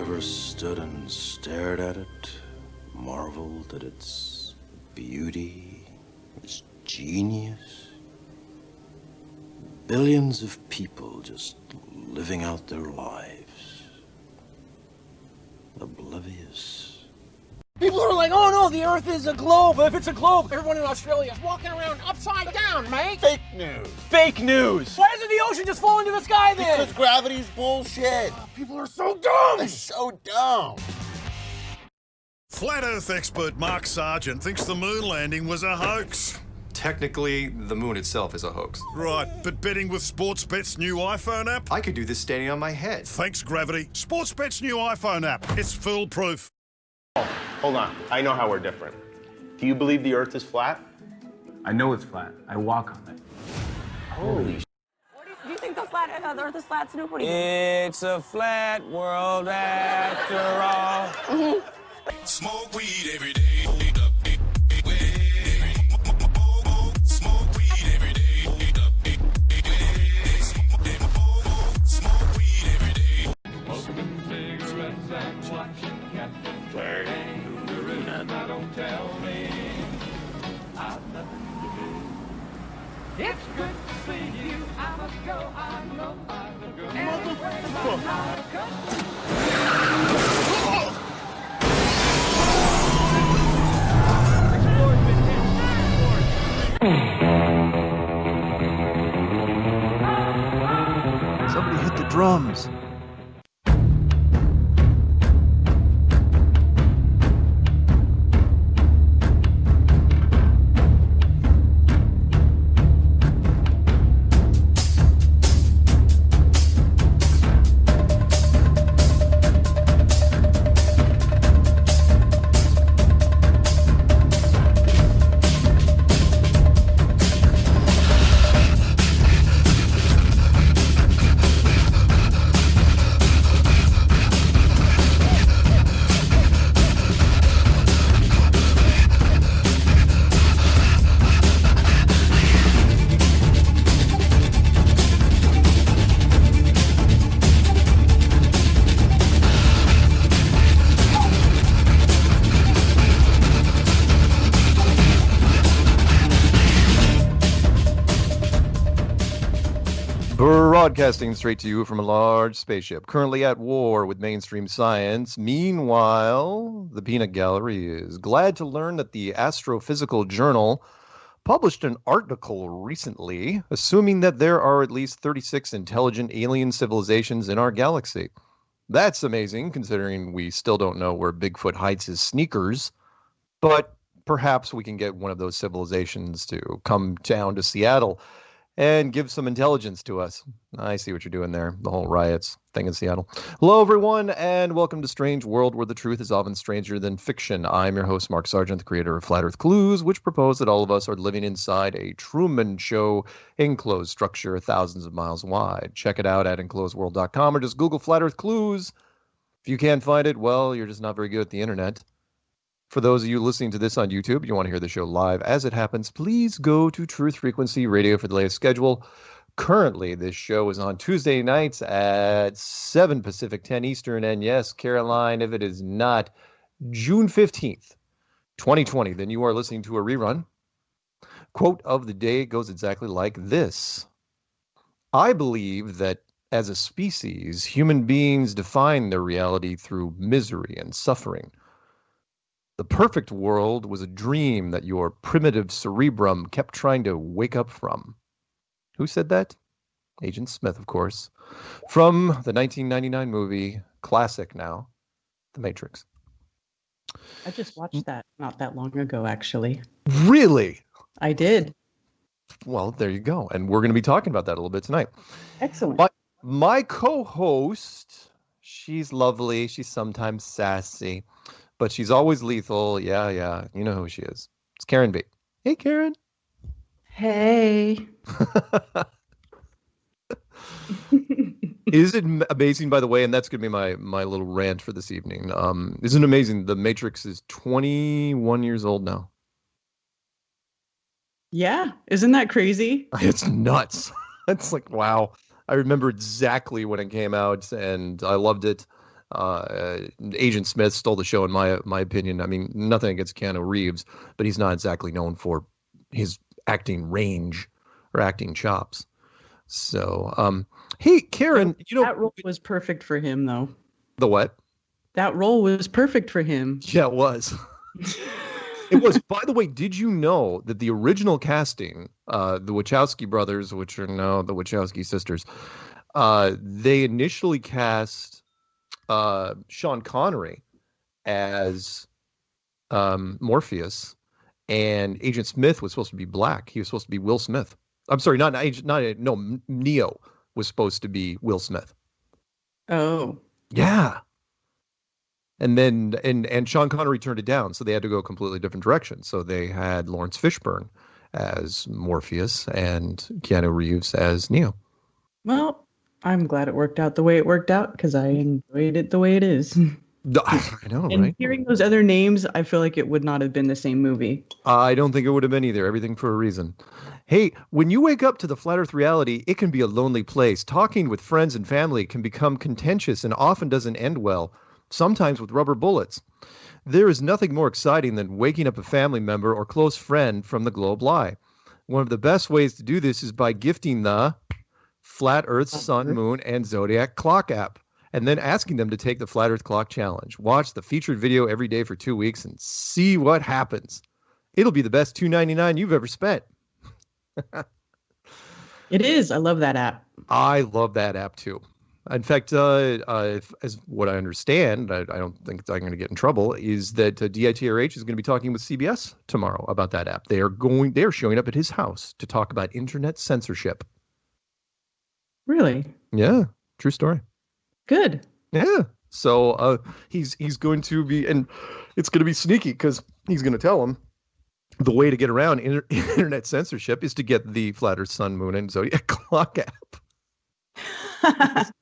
ever stood and stared at it, marveled at its beauty, its genius? Billions of people just living out their lives, oblivious. People are like, oh no, the Earth is a globe. If it's a globe, everyone in Australia is walking around upside down, mate. Fake news. Fake news. Why doesn't the ocean just fall into the sky then? Because gravity's bullshit. People are so dumb. They're so dumb. Flat Earth expert Mark Sargent thinks the moon landing was a hoax. Technically, the moon itself is a hoax. Right, but betting with Sportsbet's new iPhone app? I could do this standing on my head. Thanks, Gravity. Sportsbet's new iPhone app. It's foolproof. Hold on. I know how we're different. Do you believe the Earth is flat? I know it's flat. I walk on it. Holy Do you think the Earth is flat, Snoop? What do you It's a flat world after all. Smoke weed every day. It's good to see you. I must go. I know I will go. Somebody hit the drums. Broadcasting straight to you from a large spaceship, currently at war with mainstream science. Meanwhile, the Peanut Gallery is glad to learn that the Astrophysical Journal published an article recently assuming that there are at least 36 intelligent alien civilizations in our galaxy. That's amazing, considering we still don't know where Bigfoot hides his sneakers, but perhaps we can get one of those civilizations to come down to Seattle and give some intelligence to us. I see what you're doing there, the whole riots thing in Seattle. Hello, everyone, and welcome to Strange World, where the truth is often stranger than fiction. I'm your host, Mark Sargent, the creator of Flat Earth Clues, which propose that all of us are living inside a Truman Show enclosed structure thousands of miles wide. Check it out at enclosedworld.com or just Google Flat Earth Clues. If you can't find it, well, you're just not very good at the internet. For those of you listening to this on YouTube, you want to hear the show live as it happens, please go to Truth Frequency Radio for the latest schedule. Currently, this show is on Tuesday nights at 7 Pacific, 10 Eastern. And yes, Caroline, if it is not June 15th, 2020, then you are listening to a rerun. Quote of the day goes exactly like this. I believe that as a species, human beings define their reality through misery and suffering. The perfect world was a dream that your primitive cerebrum kept trying to wake up from. Who said that? Agent Smith, of course. From the 1999 movie, classic now, The Matrix. I just watched that not that long ago, actually. Really? I did. Well, there you go. And we're going to be talking about that a little bit tonight. Excellent. My co-host, she's lovely. She's sometimes sassy. But she's always lethal. Yeah. You know who she is. It's Karen B. Hey, Karen. Hey. Isn't it amazing, by the way, and that's going to be my little rant for this evening. Isn't it amazing? The Matrix is 21 years old now. Yeah. Isn't that crazy? It's nuts. It's like, wow. I remember exactly when it came out, and I loved it. Agent Smith stole the show, in my opinion. I mean, nothing against Keanu Reeves, but he's not exactly known for his acting range or acting chops. So, hey, Karen, that role was perfect for him, though. The what? That role was perfect for him. Yeah, it was. It was. By the way, did you know that the original casting, the Wachowski brothers, which are now the Wachowski sisters, they initially cast Sean Connery as Morpheus, and Agent Smith was supposed to be black. He was supposed to be Will Smith. I'm sorry, Neo was supposed to be Will Smith. Oh. Yeah. And then and Sean Connery turned it down, so they had to go a completely different direction. So they had Lawrence Fishburne as Morpheus and Keanu Reeves as Neo. Well, I'm glad it worked out the way it worked out because I enjoyed it the way it is. I know, and right? Hearing those other names, I feel like it would not have been the same movie. I don't think it would have been either. Everything for a reason. Hey, when you wake up to the flat earth reality, it can be a lonely place. Talking with friends and family can become contentious and often doesn't end well, sometimes with rubber bullets. There is nothing more exciting than waking up a family member or close friend from the globe lie. One of the best ways to do this is by gifting the Flat Earth, Sun, Moon, and Zodiac Clock app, and then asking them to take the Flat Earth Clock Challenge. Watch the featured video every day for 2 weeks and see what happens. It'll be the best $2.99 you've ever spent. It is. I love that app. I love that app too. In fact, as what I understand, I don't think I'm going to get in trouble, is that DITRH is going to be talking with CBS tomorrow about that app. They're showing up at his house to talk about internet censorship. Really? Yeah, true story. Good. Yeah. So he's going to be, and it's going to be sneaky because he's going to tell him the way to get around internet censorship is to get the Flat Earth, Sun, Moon, and Zodiac Clock app.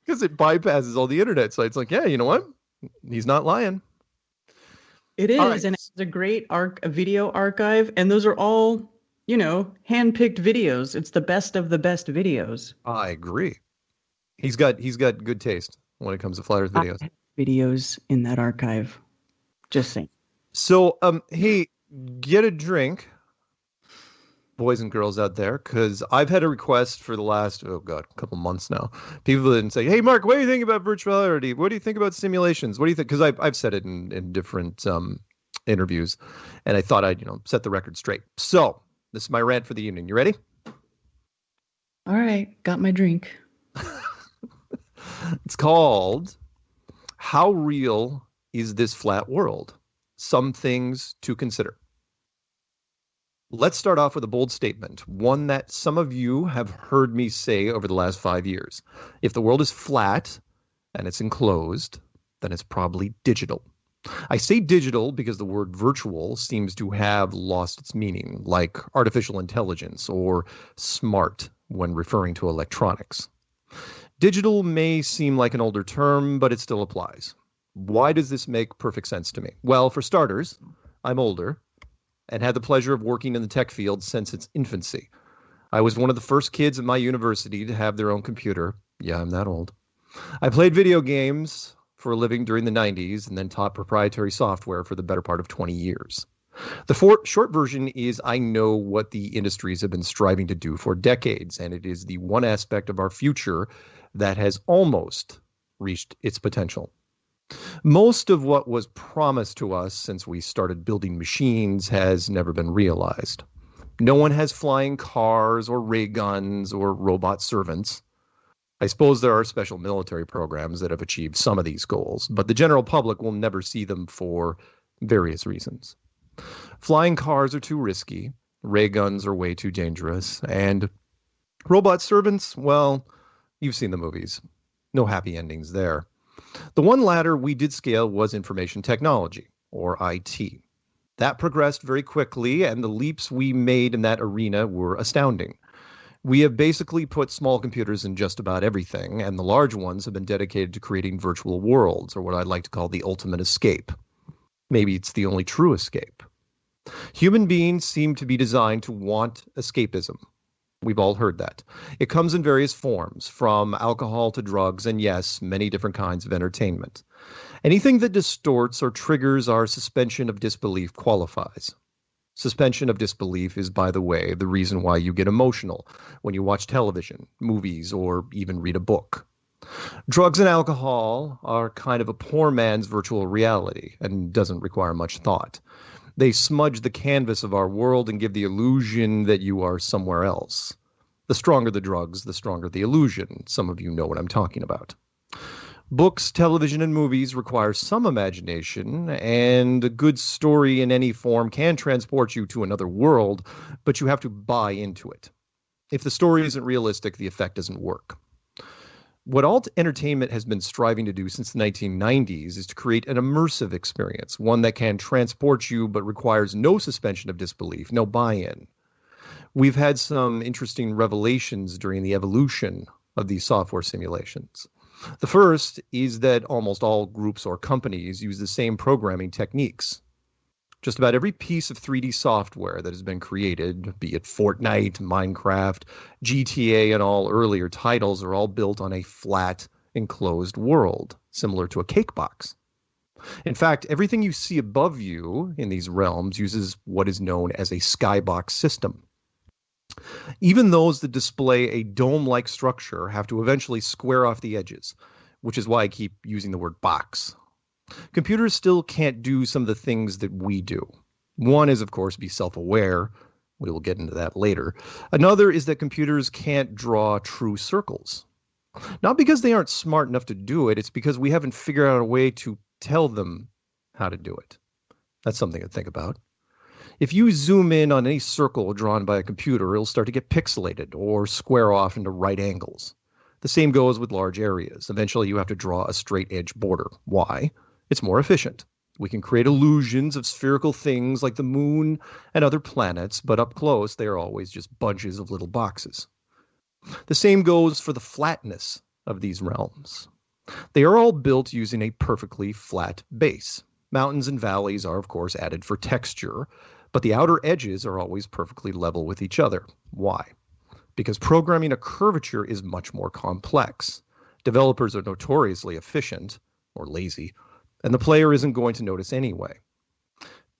Because it bypasses all the internet sites. Like, yeah, you know what? He's not lying. It is, right. And it's a great video archive, and those are all, hand-picked videos. It's the best of the best videos. I agree. He's got good taste when it comes to Flat Earth videos. I have videos in that archive. Just saying. So, hey, get a drink, boys and girls out there, because I've had a request for the last, couple months now. People didn't say, hey, Mark, what do you think about virtual reality? What do you think about simulations? What do you think? Because I've said it in different interviews, and I thought I'd, set the record straight. So this is my rant for the evening. You ready? All right. Got my drink. It's called How Real is This Flat World? Some Things to Consider. Let's start off with a bold statement, one that some of you have heard me say over the last 5 years. If the world is flat and it's enclosed, then it's probably digital. I say digital because the word virtual seems to have lost its meaning, like artificial intelligence or smart when referring to electronics. Digital may seem like an older term, but it still applies. Why does this make perfect sense to me? Well, for starters, I'm older and had the pleasure of working in the tech field since its infancy. I was one of the first kids at my university to have their own computer. Yeah, I'm that old. I played video games for a living during the 90s and then taught proprietary software for the better part of 20 years. The short version is I know what the industries have been striving to do for decades, and it is the one aspect of our future that has almost reached its potential. Most of what was promised to us since we started building machines has never been realized. No one has flying cars or ray guns or robot servants. I suppose there are special military programs that have achieved some of these goals, but the general public will never see them for various reasons. Flying cars are too risky, ray guns are way too dangerous, and robot servants, well, you've seen the movies. No happy endings there. The one ladder we did scale was information technology, or IT. That progressed very quickly, and the leaps we made in that arena were astounding. We have basically put small computers in just about everything, and the large ones have been dedicated to creating virtual worlds, or what I'd like to call the ultimate escape. Maybe it's the only true escape. Human beings seem to be designed to want escapism. We've all heard that. It comes in various forms, from alcohol to drugs, and yes, many different kinds of entertainment. Anything that distorts or triggers our suspension of disbelief qualifies. Suspension of disbelief is, by the way, the reason why you get emotional when you watch television, movies, or even read a book. Drugs and alcohol are kind of a poor man's virtual reality and doesn't require much thought. They smudge the canvas of our world and give the illusion that you are somewhere else. The stronger the drugs, the stronger the illusion. Some of you know what I'm talking about. Books, television, and movies require some imagination, and a good story in any form can transport you to another world, but you have to buy into it. If the story isn't realistic, the effect doesn't work. What alt entertainment has been striving to do since the 1990s is to create an immersive experience, one that can transport you but requires no suspension of disbelief, no buy-in. We've had some interesting revelations during the evolution of these software simulations. The first is that almost all groups or companies use the same programming techniques. Just about every piece of 3D software that has been created, be it Fortnite, Minecraft, GTA, and all earlier titles, are all built on a flat, enclosed world, similar to a cake box. In fact, everything you see above you in these realms uses what is known as a skybox system. Even those that display a dome-like structure have to eventually square off the edges, which is why I keep using the word box. Computers still can't do some of the things that we do. One is, of course, be self-aware. We will get into that later. Another is that computers can't draw true circles. Not because they aren't smart enough to do it, it's because we haven't figured out a way to tell them how to do it. That's something to think about. If you zoom in on any circle drawn by a computer, it'll start to get pixelated or square off into right angles. The same goes with large areas. Eventually, you have to draw a straight edge border. Why? It's more efficient. We can create illusions of spherical things like the moon and other planets, but up close, they are always just bunches of little boxes. The same goes for the flatness of these realms. They are all built using a perfectly flat base. Mountains and valleys are, of course, added for texture, but the outer edges are always perfectly level with each other. Why? Because programming a curvature is much more complex. Developers are notoriously efficient, or lazy, and the player isn't going to notice anyway.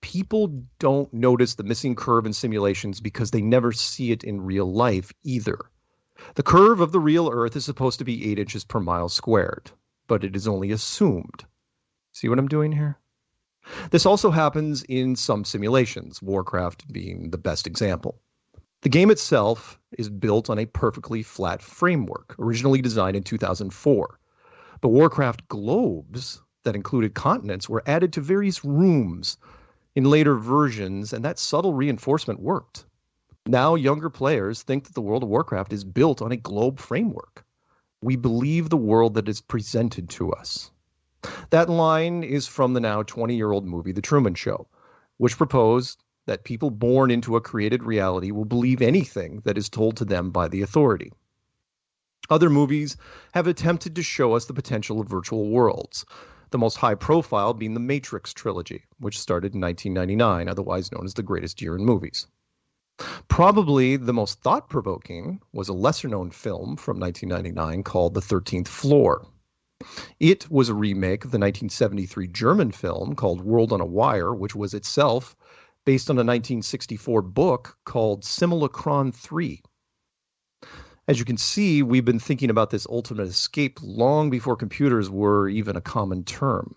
People don't notice the missing curve in simulations because they never see it in real life either. The curve of the real Earth is supposed to be 8 inches per mile squared, but it is only assumed. See what I'm doing here? This also happens in some simulations, Warcraft being the best example. The game itself is built on a perfectly flat framework, originally designed in 2004. But Warcraft globes that included continents were added to various rooms in later versions, and that subtle reinforcement worked. Now younger players think that the World of Warcraft is built on a globe framework. We believe the world that is presented to us. That line is from the now 20-year-old movie The Truman Show, which proposed that people born into a created reality will believe anything that is told to them by the authority. Other movies have attempted to show us the potential of virtual worlds, the most high-profile being the Matrix trilogy, which started in 1999, otherwise known as the greatest year in movies. Probably the most thought-provoking was a lesser-known film from 1999 called The 13th Floor. It was a remake of the 1973 German film called World on a Wire, which was itself based on a 1964 book called Simulacron 3. As you can see, we've been thinking about this ultimate escape long before computers were even a common term.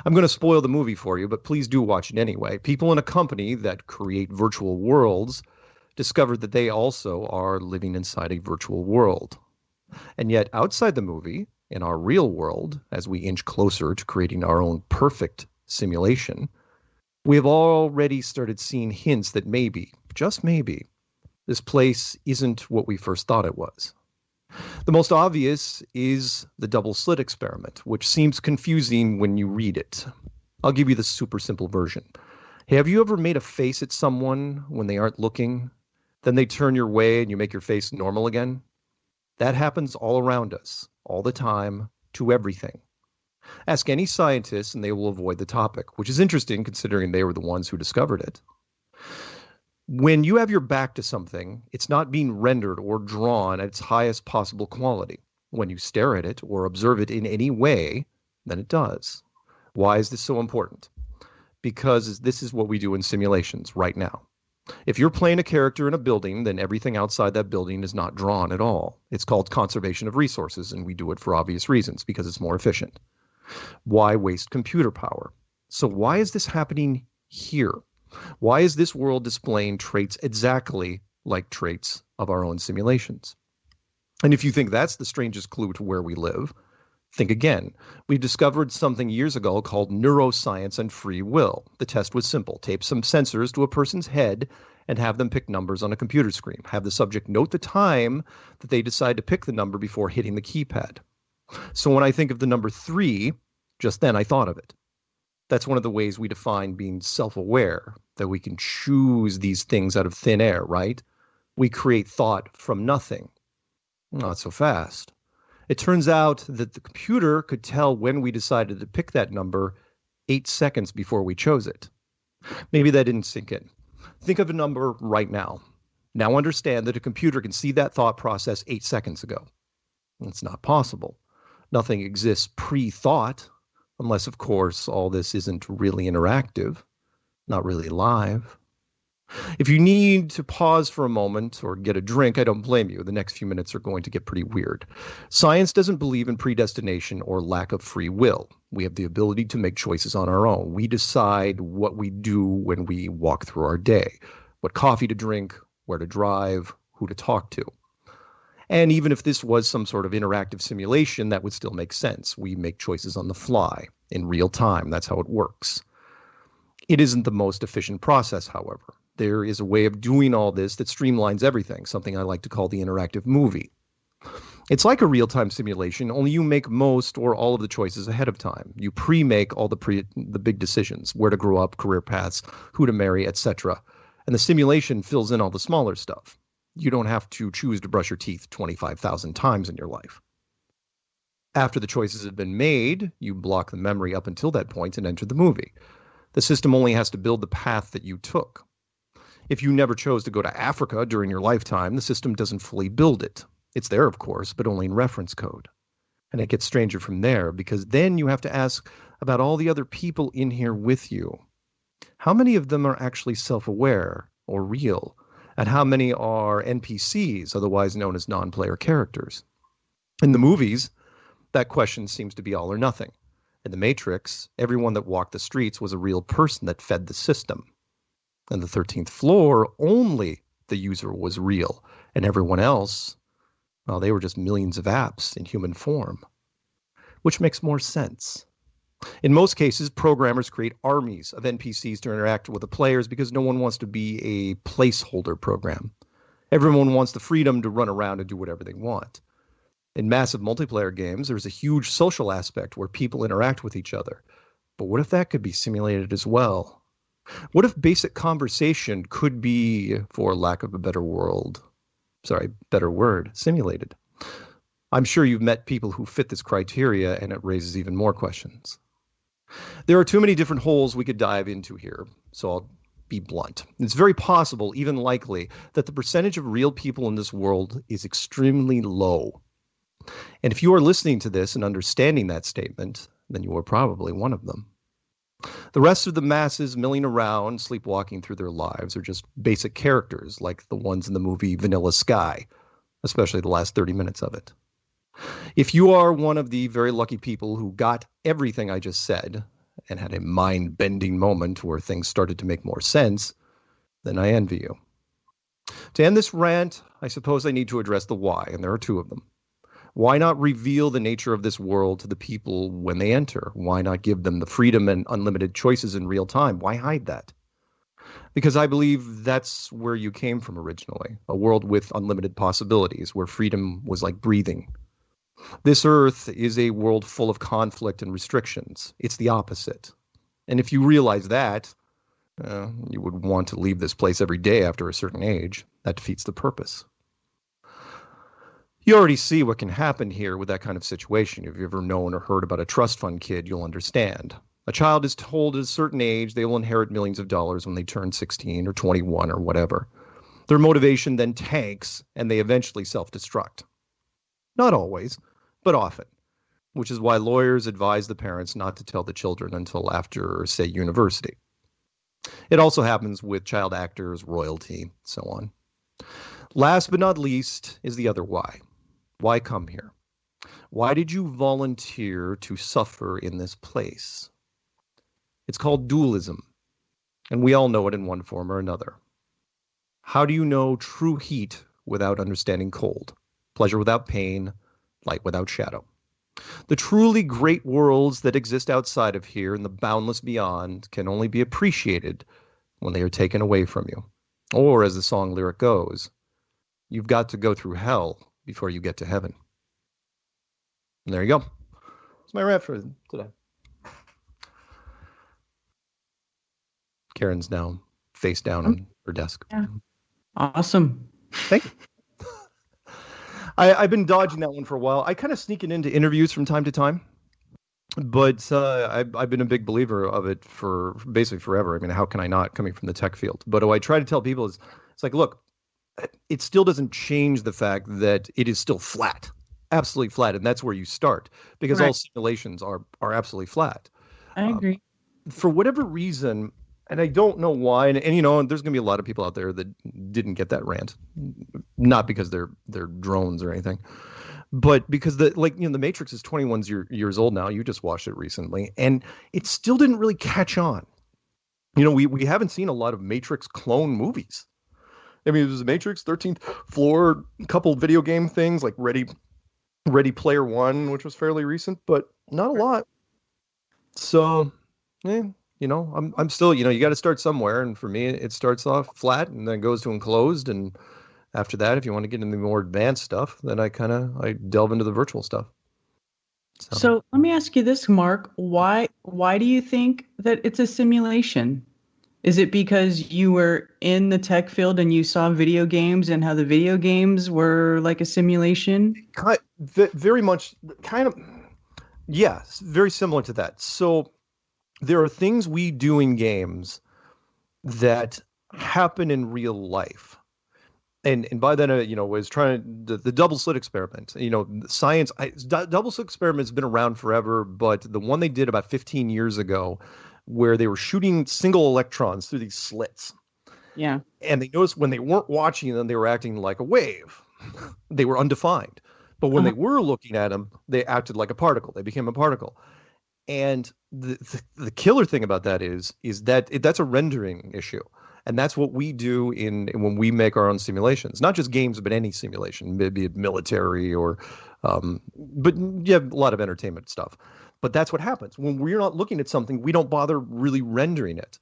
I'm going to spoil the movie for you, but please do watch it anyway. People in a company that create virtual worlds discovered that they also are living inside a virtual world. And yet, outside the movie, in our real world, as we inch closer to creating our own perfect simulation, we have already started seeing hints that maybe, just maybe, this place isn't what we first thought it was. The most obvious is the double slit experiment, which seems confusing when you read it. I'll give you the super simple version. Have you ever made a face at someone when they aren't looking? Then they turn your way and you make your face normal again? That happens all around us, all the time, to everything. Ask any scientist and they will avoid the topic, which is interesting considering they were the ones who discovered it. When you have your back to something, it's not being rendered or drawn at its highest possible quality. When you stare at it or observe it in any way, then it does. Why is this so important? Because this is what we do in simulations right now. If you're playing a character in a building, then everything outside that building is not drawn at all. It's called conservation of resources, and we do it for obvious reasons, because it's more efficient. Why waste computer power? So why is this happening here? Why is this world displaying traits exactly like traits of our own simulations? And if you think that's the strangest clue to where we live, think again. We discovered something years ago called neuroscience and free will. The test was simple. Tape some sensors to a person's head and have them pick numbers on a computer screen. Have the subject note the time that they decide to pick the number before hitting the keypad. So when I think of the number 3, just then I thought of it. That's one of the ways we define being self-aware, that we can choose these things out of thin air, right? We create thought from nothing. Not so fast. It turns out that the computer could tell when we decided to pick that number 8 seconds before we chose it. Maybe that didn't sink in. Think of a number right now. Now understand that a computer can see that thought process 8 seconds ago. It's not possible. Nothing exists pre-thought, unless, of course, all this isn't really interactive, not really live. If you need to pause for a moment or get a drink, I don't blame you. The next few minutes are going to get pretty weird. Science doesn't believe in predestination or lack of free will. We have the ability to make choices on our own. We decide what we do when we walk through our day, what coffee to drink, where to drive, who to talk to. And even if this was some sort of interactive simulation, that would still make sense. We make choices on the fly, in real time. That's how it works. It isn't the most efficient process, however. There is a way of doing all this that streamlines everything, something I like to call the interactive movie. It's like a real-time simulation, only you make most or all of the choices ahead of time. You pre-make all the big decisions, where to grow up, career paths, who to marry, etc. And the simulation fills in all the smaller stuff. You don't have to choose to brush your teeth 25,000 times in your life. After the choices have been made, you block the memory up until that point and enter the movie. The system only has to build the path that you took. If you never chose to go to Africa during your lifetime, the system doesn't fully build it. It's there, of course, but only in reference code. And it gets stranger from there, because then you have to ask about all the other people in here with you. How many of them are actually self-aware or real? And how many are NPCs, otherwise known as non-player characters? In the movies, that question seems to be all or nothing. In The Matrix, everyone that walked the streets was a real person that fed the system. On the 13th floor, only the user was real, and everyone else, well, they were just millions of apps in human form. Which makes more sense. In most cases, programmers create armies of NPCs to interact with the players because no one wants to be a placeholder program. Everyone wants the freedom to run around and do whatever they want. In massive multiplayer games, there's a huge social aspect where people interact with each other. But what if that could be simulated as well? What if basic conversation could be, for lack of a better word, simulated? I'm sure you've met people who fit this criteria, and it raises even more questions. There are too many different holes we could dive into here, so I'll be blunt. It's very possible, even likely, that the percentage of real people in this world is extremely low. And if you are listening to this and understanding that statement, then you are probably one of them. The rest of the masses milling around, sleepwalking through their lives, are just basic characters like the ones in the movie Vanilla Sky, especially the last 30 minutes of it. If you are one of the very lucky people who got everything I just said and had a mind-bending moment where things started to make more sense, then I envy you. To end this rant, I suppose I need to address the why, and there are two of them. Why not reveal the nature of this world to the people when they enter? Why not give them the freedom and unlimited choices in real time? Why hide that? Because I believe that's where you came from originally, a world with unlimited possibilities, where freedom was like breathing. This Earth is a world full of conflict and restrictions. It's the opposite. And if you realize that, you would want to leave this place every day after a certain age. That defeats the purpose. You already see what can happen here with that kind of situation. If you've ever known or heard about a trust fund kid, you'll understand. A child is told at a certain age they will inherit millions of dollars when they turn 16 or 21 or whatever. Their motivation then tanks and they eventually self-destruct. Not always, but often, which is why lawyers advise the parents not to tell the children until after, say, university. It also happens with child actors, royalty, so on. Last but not least is the other why. Why come here? Why did you volunteer to suffer in this place? It's called dualism, and we all know it in one form or another. How do you know true heat without understanding cold? Pleasure without pain, light without shadow. The truly great worlds that exist outside of here and the boundless beyond can only be appreciated when they are taken away from you. Or, as the song lyric goes, you've got to go through hell before you get to heaven. And there you go. That's my rant for today. Karen's now face down on her desk. Yeah. Awesome. Thank you. I've been dodging that one for a while. I kind of sneak it into interviews from time to time, but I've been a big believer of it for basically forever. I mean, how can I not, coming from the tech field? But what I try to tell people is, it's like, look, it still doesn't change the fact that it is still flat, absolutely flat, and that's where you start, because all simulations are absolutely flat. I agree. For whatever reason, and I don't know why, and there's going to be a lot of people out there that didn't get that rant, not because they're drones or anything, but because the Matrix is 21 years old now. You just watched it recently, and it still didn't really catch on. We haven't seen a lot of Matrix clone movies. I mean, it was Matrix, 13th Floor, a couple video game things like Ready Player One, which was fairly recent, but not a lot. So, I'm still, you got to start somewhere. And for me, it starts off flat and then goes to enclosed. And after that, if you want to get into the more advanced stuff, then I delve into the virtual stuff. So let me ask you this, Mark. Why do you think that it's a simulation? Is it because you were in the tech field and you saw video games and how the video games were like a simulation? Very much, yes, very similar to that. So there are things we do in games that happen in real life. And by that, was trying the double slit experiment. Science, double slit experiment has been around forever, but the one they did about 15 years ago, where they were shooting single electrons through these slits. Yeah. And they noticed when they weren't watching them, they were acting like a wave. They were undefined. But when they were looking at them, they acted like a particle. They became a particle. And the killer thing about that is that that's a rendering issue. And that's what we do when we make our own simulations, not just games, but any simulation, maybe military or, but you have a lot of entertainment stuff. But that's what happens. When we're not looking at something, we don't bother really rendering it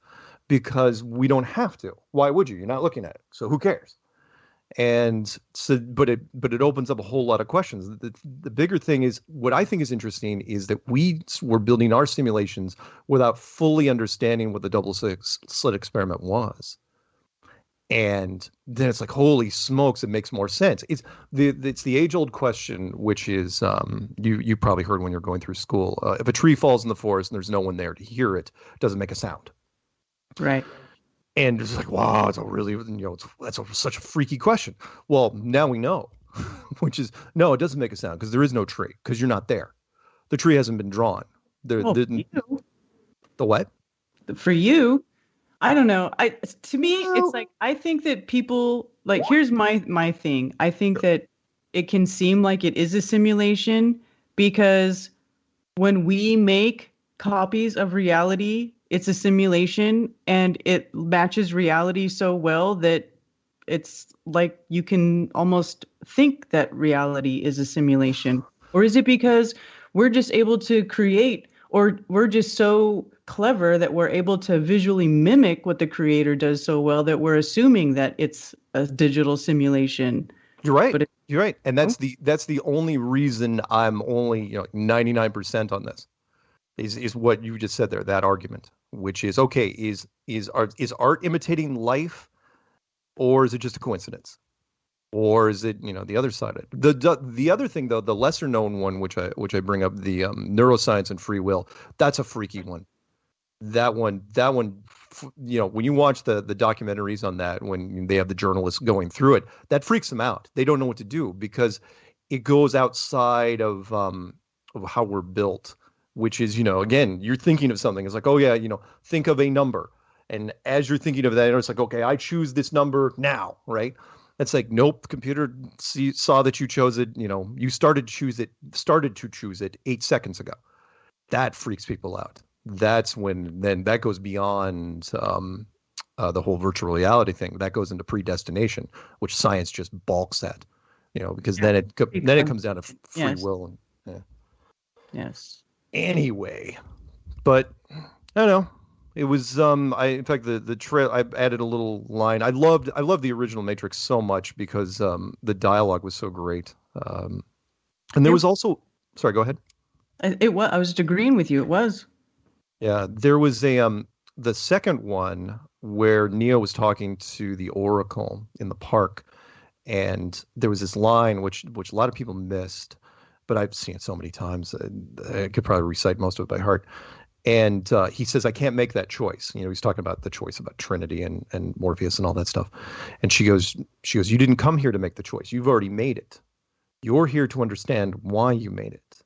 because we don't have to. Why would you? You're not looking at it. So who cares? And so, but it opens up a whole lot of questions. The bigger thing is, what I think is interesting is that we were building our simulations without fully understanding what the double slit experiment was. And then it's like, holy smokes, it makes more sense. It's the age-old question, which is you probably heard when you're going through school. If a tree falls in the forest and there's no one there to hear it, it doesn't make a sound. Right. And it's like, wow, it's a really, such a freaky question. Well, now we know, which is, no, it doesn't make a sound because there is no tree, because you're not there. The tree hasn't been drawn. The what? For you, I don't know. To me, it's like, I think that people, like, here's my thing. I think that it can seem like it is a simulation because when we make copies of reality, it's a simulation and it matches reality so well that it's like you can almost think that reality is a simulation. Or is it because we're just able to create, or we're just so clever that we're able to visually mimic what the creator does so well that we're assuming that it's a digital simulation? You're right. You're right. And that's the only reason I'm only 99% on this is what you just said there, that argument, which is, okay, is art imitating life, or is it just a coincidence? Or is it, the other side of it? The other thing, though, the lesser known one, which I bring up, the neuroscience and free will, that's a freaky one. that one, when you watch the documentaries on that, when they have the journalists going through it, that freaks them out. They don't know what to do because it goes outside of how we're built, which is, again, you're thinking of something. It's like, oh yeah, think of a number. And as you're thinking of that, it's like, okay, I choose this number now, right? It's like, nope, the computer saw that you chose it. You started to choose it 8 seconds ago. That freaks people out. That's when then that goes beyond the whole virtual reality thing. That goes into predestination, which science just balks at, because then it comes down to free will. And, Yes. Anyway, but I don't know. It was in fact the trail, I added a little line. I loved the original Matrix so much because the dialogue was so great. And there was also, sorry, go ahead. I was just agreeing with you. It was. Yeah, there was the second one where Neo was talking to the Oracle in the park, and there was this line which a lot of people missed, but I've seen it so many times. I could probably recite most of it by heart. And he says, I can't make that choice. He's talking about the choice about Trinity and Morpheus and all that stuff. And she goes, you didn't come here to make the choice. You've already made it. You're here to understand why you made it.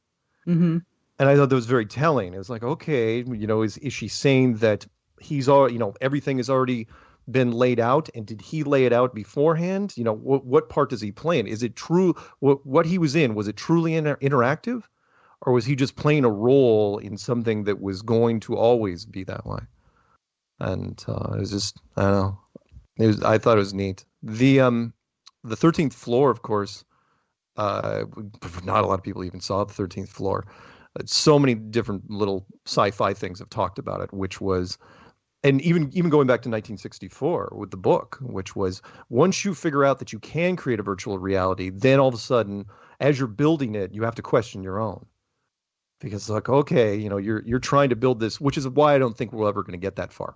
Mm-hmm. And I thought that was very telling. It was like, okay, is she saying that he's all, everything has already been laid out, and did he lay it out beforehand? What part does he play in? Is it true? What he was in, was it truly interactive? Or was he just playing a role in something that was going to always be that way? And it was just, I don't know. I thought it was neat. The 13th floor, of course, not a lot of people even saw the 13th floor. So many different little sci-fi things have talked about it, which was, and even going back to 1964 with the book, which was, once you figure out that you can create a virtual reality, then all of a sudden, as you're building it, you have to question your own. Because it's like, okay, you're trying to build this, which is why I don't think we're ever going to get that far.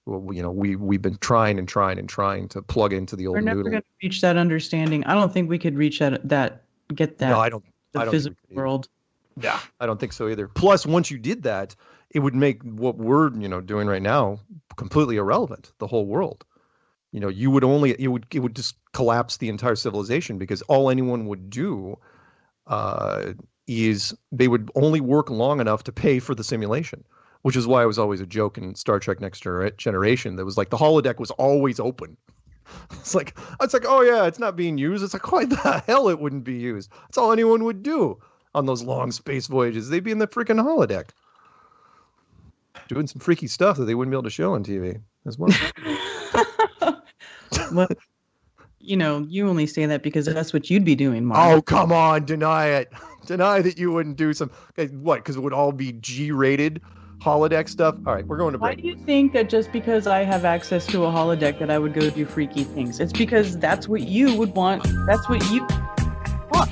Well, we've been trying to plug into the old noodle. We're never going to reach that understanding. I don't think we could reach that. No, I don't. The physical world. Yeah, I don't think so either. Plus, once you did that, it would make what we're doing right now completely irrelevant. The whole world. You would it would just collapse the entire civilization, because all anyone would do is they would only work long enough to pay for the simulation, which is why it was always a joke in Star Trek Next Generation. That was like the holodeck was always open. It's like, oh yeah, it's not being used. It's like, why the hell it wouldn't be used? That's all anyone would do on those long space voyages. They'd be in the freaking holodeck doing some freaky stuff that they wouldn't be able to show on TV as well. Well, you only say that because that's what you'd be doing, Mark. Oh, come on, deny it. Deny that you wouldn't do some, what, because it would all be G-rated holodeck stuff? All right, we're going to break. Why do you think that just because I have access to a holodeck that I would go do freaky things? It's because that's what you would want. That's what you want.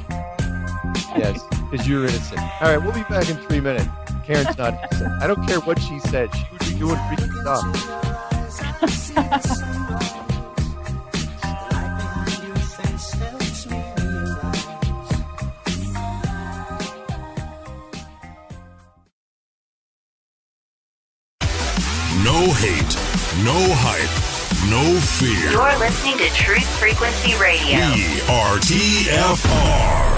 Yes, because you're innocent. All right, we'll be back in 3 minutes. Karen's not innocent. I don't care what she said. She would be doing freaky stuff. No hate, no hype, no fear. You're listening to Truth Frequency Radio. We are TFR.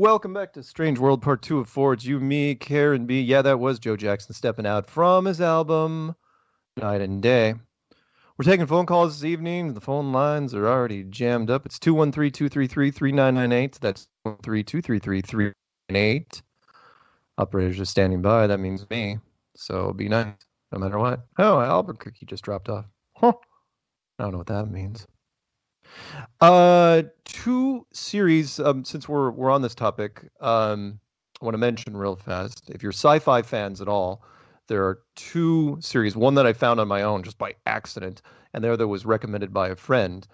Welcome back to Strange World Part 2 of 4. It's you, me, Karen B. Yeah, that was Joe Jackson stepping out from his album Night and Day. We're taking phone calls this evening. The phone lines are already jammed up. It's 213-233-3998. That's 213-233-3998. Operators are standing by. That means me. So be nice, no matter what. Oh, Albuquerque just dropped off. Huh. I don't know what that means. Two series, since we're on this topic. I want to mention real fast, if you're sci-fi fans at all, there are 2 series. One that I found on my own just by accident, and the other was recommended by a friend.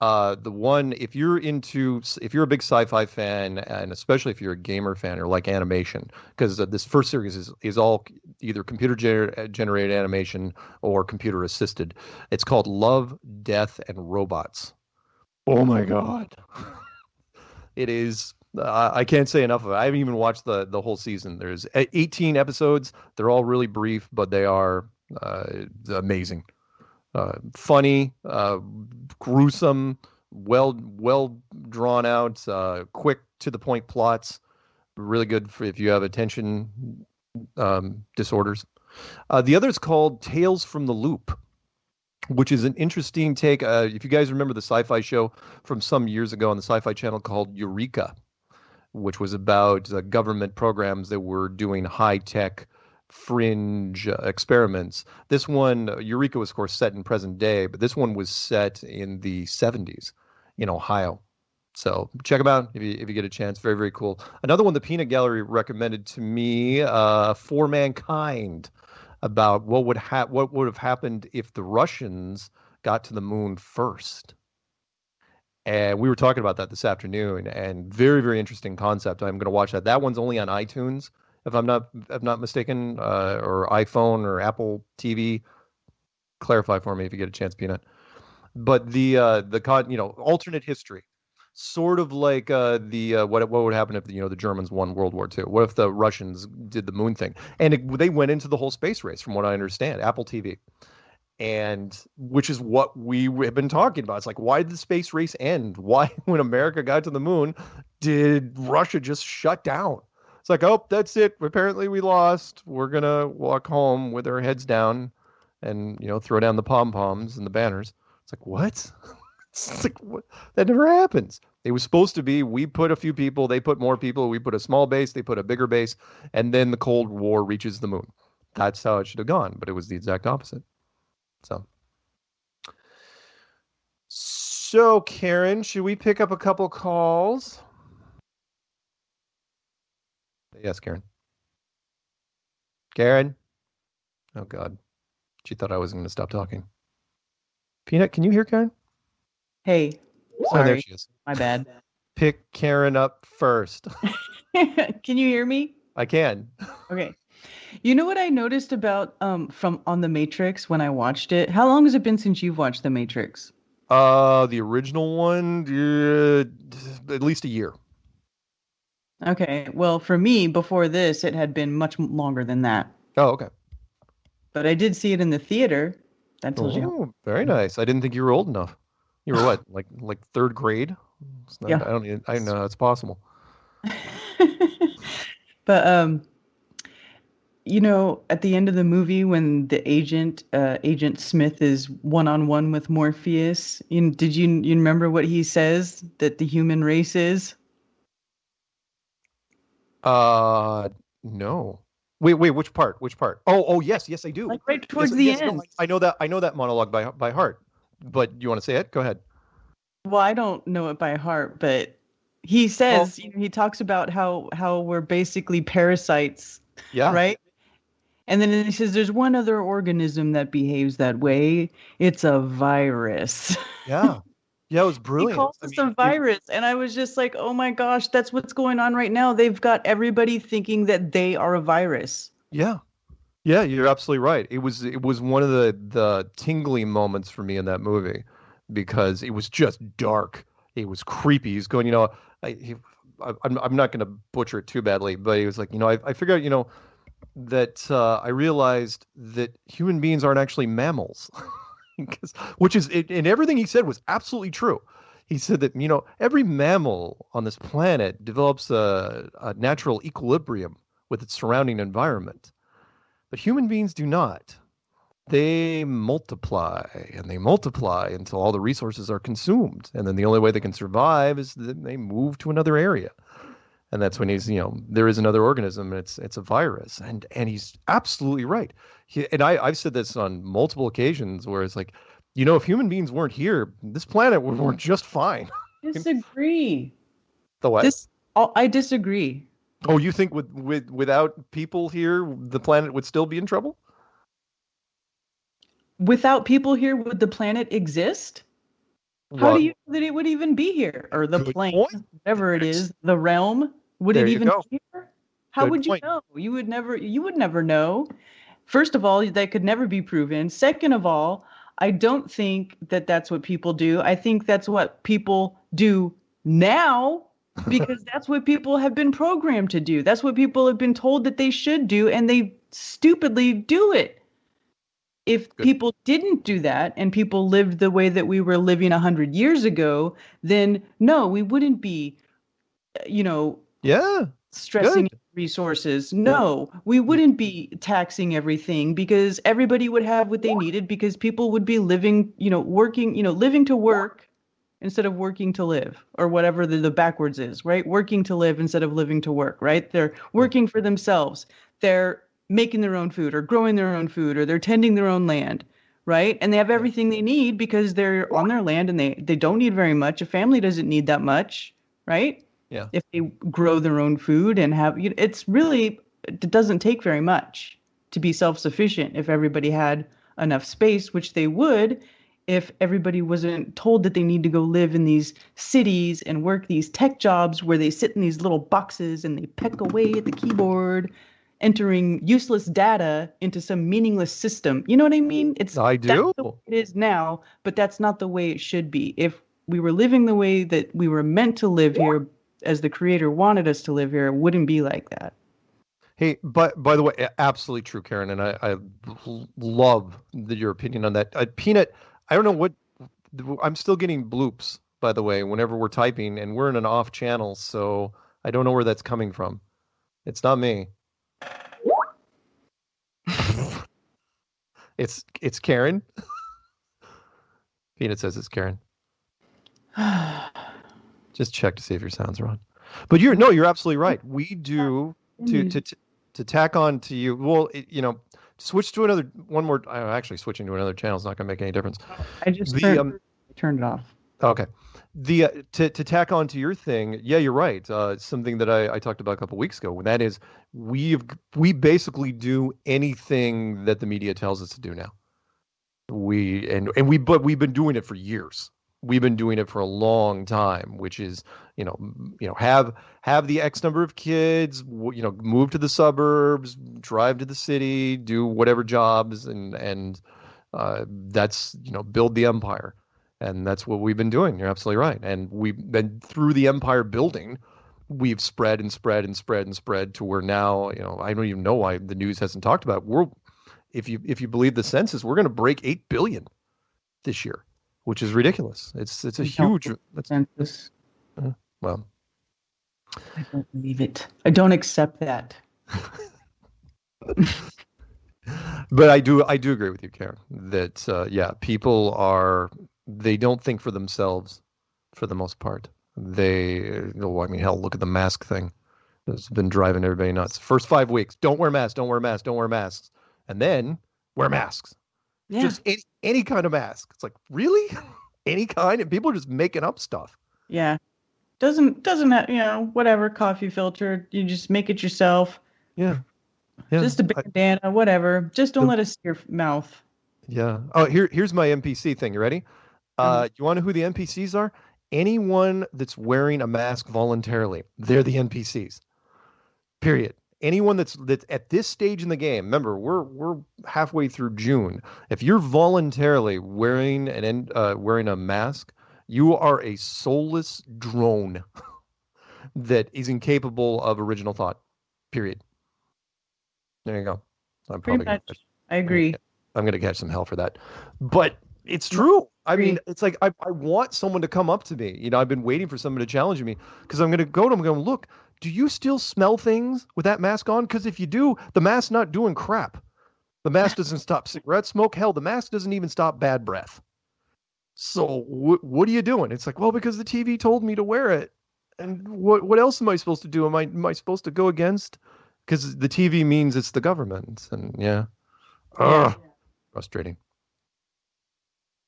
The one, if you're a big sci-fi fan, and especially if you're a gamer fan or like animation, because this first series is all either computer generated animation or computer assisted. It's called Love, Death, and Robots. Oh my God. It is. I can't say enough of it. I haven't even watched the whole season. There's 18 episodes. They're all really brief, but they are amazing. Funny, gruesome, well drawn out, quick to the point plots. Really good for if you have attention disorders. The other is called Tales from the Loop, which is an interesting take. If you guys remember the sci-fi show from some years ago on the Sci-Fi Channel called Eureka, which was about government programs that were doing high-tech fringe experiments. This one, Eureka, was of course set in present day, but this one was set in the 70s in Ohio. So check them out if you get a chance. Very, very cool. Another one the Peanut Gallery recommended to me, For Mankind, about what would have happened if the Russians got to the moon first. And we were talking about that this afternoon, and very, very interesting concept. I'm going to watch that. That one's only on iTunes, if I'm not mistaken, or iPhone or Apple TV. Clarify for me if you get a chance, Peanut. But the alternate history, sort of like what would happen if the Germans won World War II? What if the Russians did the moon thing? And they went into the whole space race, from what I understand, Apple TV. And which is what we have been talking about. It's like, why did the space race end? Why, when America got to the moon, did Russia just shut down? It's like, oh, that's it. Apparently we lost. We're going to walk home with our heads down and, throw down the pom-poms and the banners. It's like, what? It's like, what? That never happens. It was supposed to be, we put a few people, they put more people, we put a small base, they put a bigger base, and then the Cold War reaches the moon. That's how it should have gone, but it was the exact opposite. So Karen, should we pick up a couple calls? Yes, Karen. Karen? Oh, God. She thought I was going to stop talking. Peanut, can you hear Karen? Hey, sorry. Oh, there she is. My bad. Pick Karen up first. Can you hear me? I can. Okay. You know what I noticed about from on The Matrix when I watched it? How long has it been since you've watched The Matrix? The original one, at least a year. Okay. Well, for me, before this, it had been much longer than that. Oh, okay. But I did see it in the theater. That tells you. Very nice. I didn't think you were old enough. You were what, like third grade? It's not, yeah. I don't know how it's possible. But at the end of the movie, when the agent Smith is one-on-one with Morpheus, did you remember what he says that the human race is? No. Wait, which part? Oh, yes, I do. Like right towards the end. No, I know that monologue by heart. But you want to say it? Go ahead. Well, I don't know it by heart, but he says, he talks about how we're basically parasites. Yeah. Right? And then he says there's one other organism that behaves that way. It's a virus. Yeah. Yeah, it was brilliant. He calls us a virus. And I was just like, oh my gosh, that's what's going on right now. They've got everybody thinking that they are a virus. Yeah. Yeah, you're absolutely right. It was one of the tingly moments for me in that movie because it was just dark. It was creepy. He's going, I'm not going to butcher it too badly, but he was like, I figured out, that I realized that human beings aren't actually mammals, which is, and everything he said was absolutely true. He said that, every mammal on this planet develops a natural equilibrium with its surrounding environment. But human beings do not. They multiply, and they multiply until all the resources are consumed. And then the only way they can survive is that they move to another area. And that's when he's, there is another organism, and it's a virus. And he's absolutely right. I've said this on multiple occasions where it's like, if human beings weren't here, this planet would work just fine. Disagree. The what? I disagree. Oh, you think without people here, the planet would still be in trouble? Without people here, would the planet exist? How do you know that it would even be here? Or the plane, whatever it is, the realm, would it even be here? How would you know? You would never know. First of all, that could never be proven. Second of all, I don't think that that's what people do. I think that's what people do now because that's what people have been programmed to do. That's what people have been told that they should do, and they stupidly do it. If people didn't do that and people lived the way that we were living 100 years ago, then no, we wouldn't be, stressing resources. No, we wouldn't be taxing everything because everybody would have what they needed because people would be living, working, living to work instead of working to live, or whatever the backwards is, right? Working to live instead of living to work, right? They're working for themselves. They're making their own food or growing their own food or they're tending their own land, right? And they have everything they need because they're on their land and they don't need very much. A family doesn't need that much, right? Yeah. If they grow their own food and it doesn't take very much to be self-sufficient if everybody had enough space, which they would if everybody wasn't told that they need to go live in these cities and work these tech jobs where they sit in these little boxes and they peck away at the keyboard, entering useless data into some meaningless system. You know what I mean? I do. That's the way it is now, but that's not the way it should be. If we were living the way that we were meant to live here, as the creator wanted us to live here, it wouldn't be like that. Hey, but by the way, absolutely true, Karen, and I love your opinion on that. Peanut, I don't know what, I'm still getting bloops, by the way, whenever we're typing, and we're in an off channel, so I don't know where that's coming from. It's not me. It's Karen. Peanut says it's Karen. Just check to see if your sounds are on. But you're absolutely right. We do to tack on to you. Well, switch to one more. Actually, switching to another channel is not going to make any difference. I just turned it off. Okay. To tack on to your thing, yeah, you're right. Something that I talked about a couple weeks ago, and that is we basically do anything that the media tells us to do now. But we've been doing it for years. We've been doing it for a long time, which is, have the X number of kids, move to the suburbs, drive to the city, do whatever jobs, and that's, build the empire. And that's what we've been doing. You're absolutely right. And we've been through the empire building. We've spread and spread and spread and spread to where now, I don't even know why the news hasn't talked about it. If you believe the census, we're going to break 8 billion this year, which is ridiculous. It's a huge census. Well, I don't believe it. I don't accept that. But I do agree with you, Karen, that people they don't think for themselves for the most part. Hell, look at the mask thing. It's been driving everybody nuts. First 5 weeks, don't wear masks, don't wear masks, don't wear masks. And then wear masks. Yeah. Just any kind of mask. It's like, really? Any kind? And people are just making up stuff. Yeah. Doesn't have, whatever, coffee filter, you just make it yourself. Yeah. Just a bandana, whatever. Just don't let us see your mouth. Yeah. Oh, here's my NPC thing. You ready? You want to know who the NPCs are? Anyone that's wearing a mask voluntarily, they're the NPCs. Period. Anyone that's at this stage in the game, remember, we're halfway through June. If you're voluntarily wearing a mask, you are a soulless drone that is incapable of original thought. Period. There you go. I agree. I'm going to catch some hell for that. But it's true. I mean, it's like I want someone to come up to me. I've been waiting for someone to challenge me because I'm going to go to them and go, look, do you still smell things with that mask on? Because if you do, the mask's not doing crap. The mask doesn't stop cigarette smoke. Hell, the mask doesn't even stop bad breath. So what are you doing? It's like, well, because the TV told me to wear it. And what else am I supposed to do? Am I supposed to go against? Because the TV means it's the government. And yeah. Frustrating.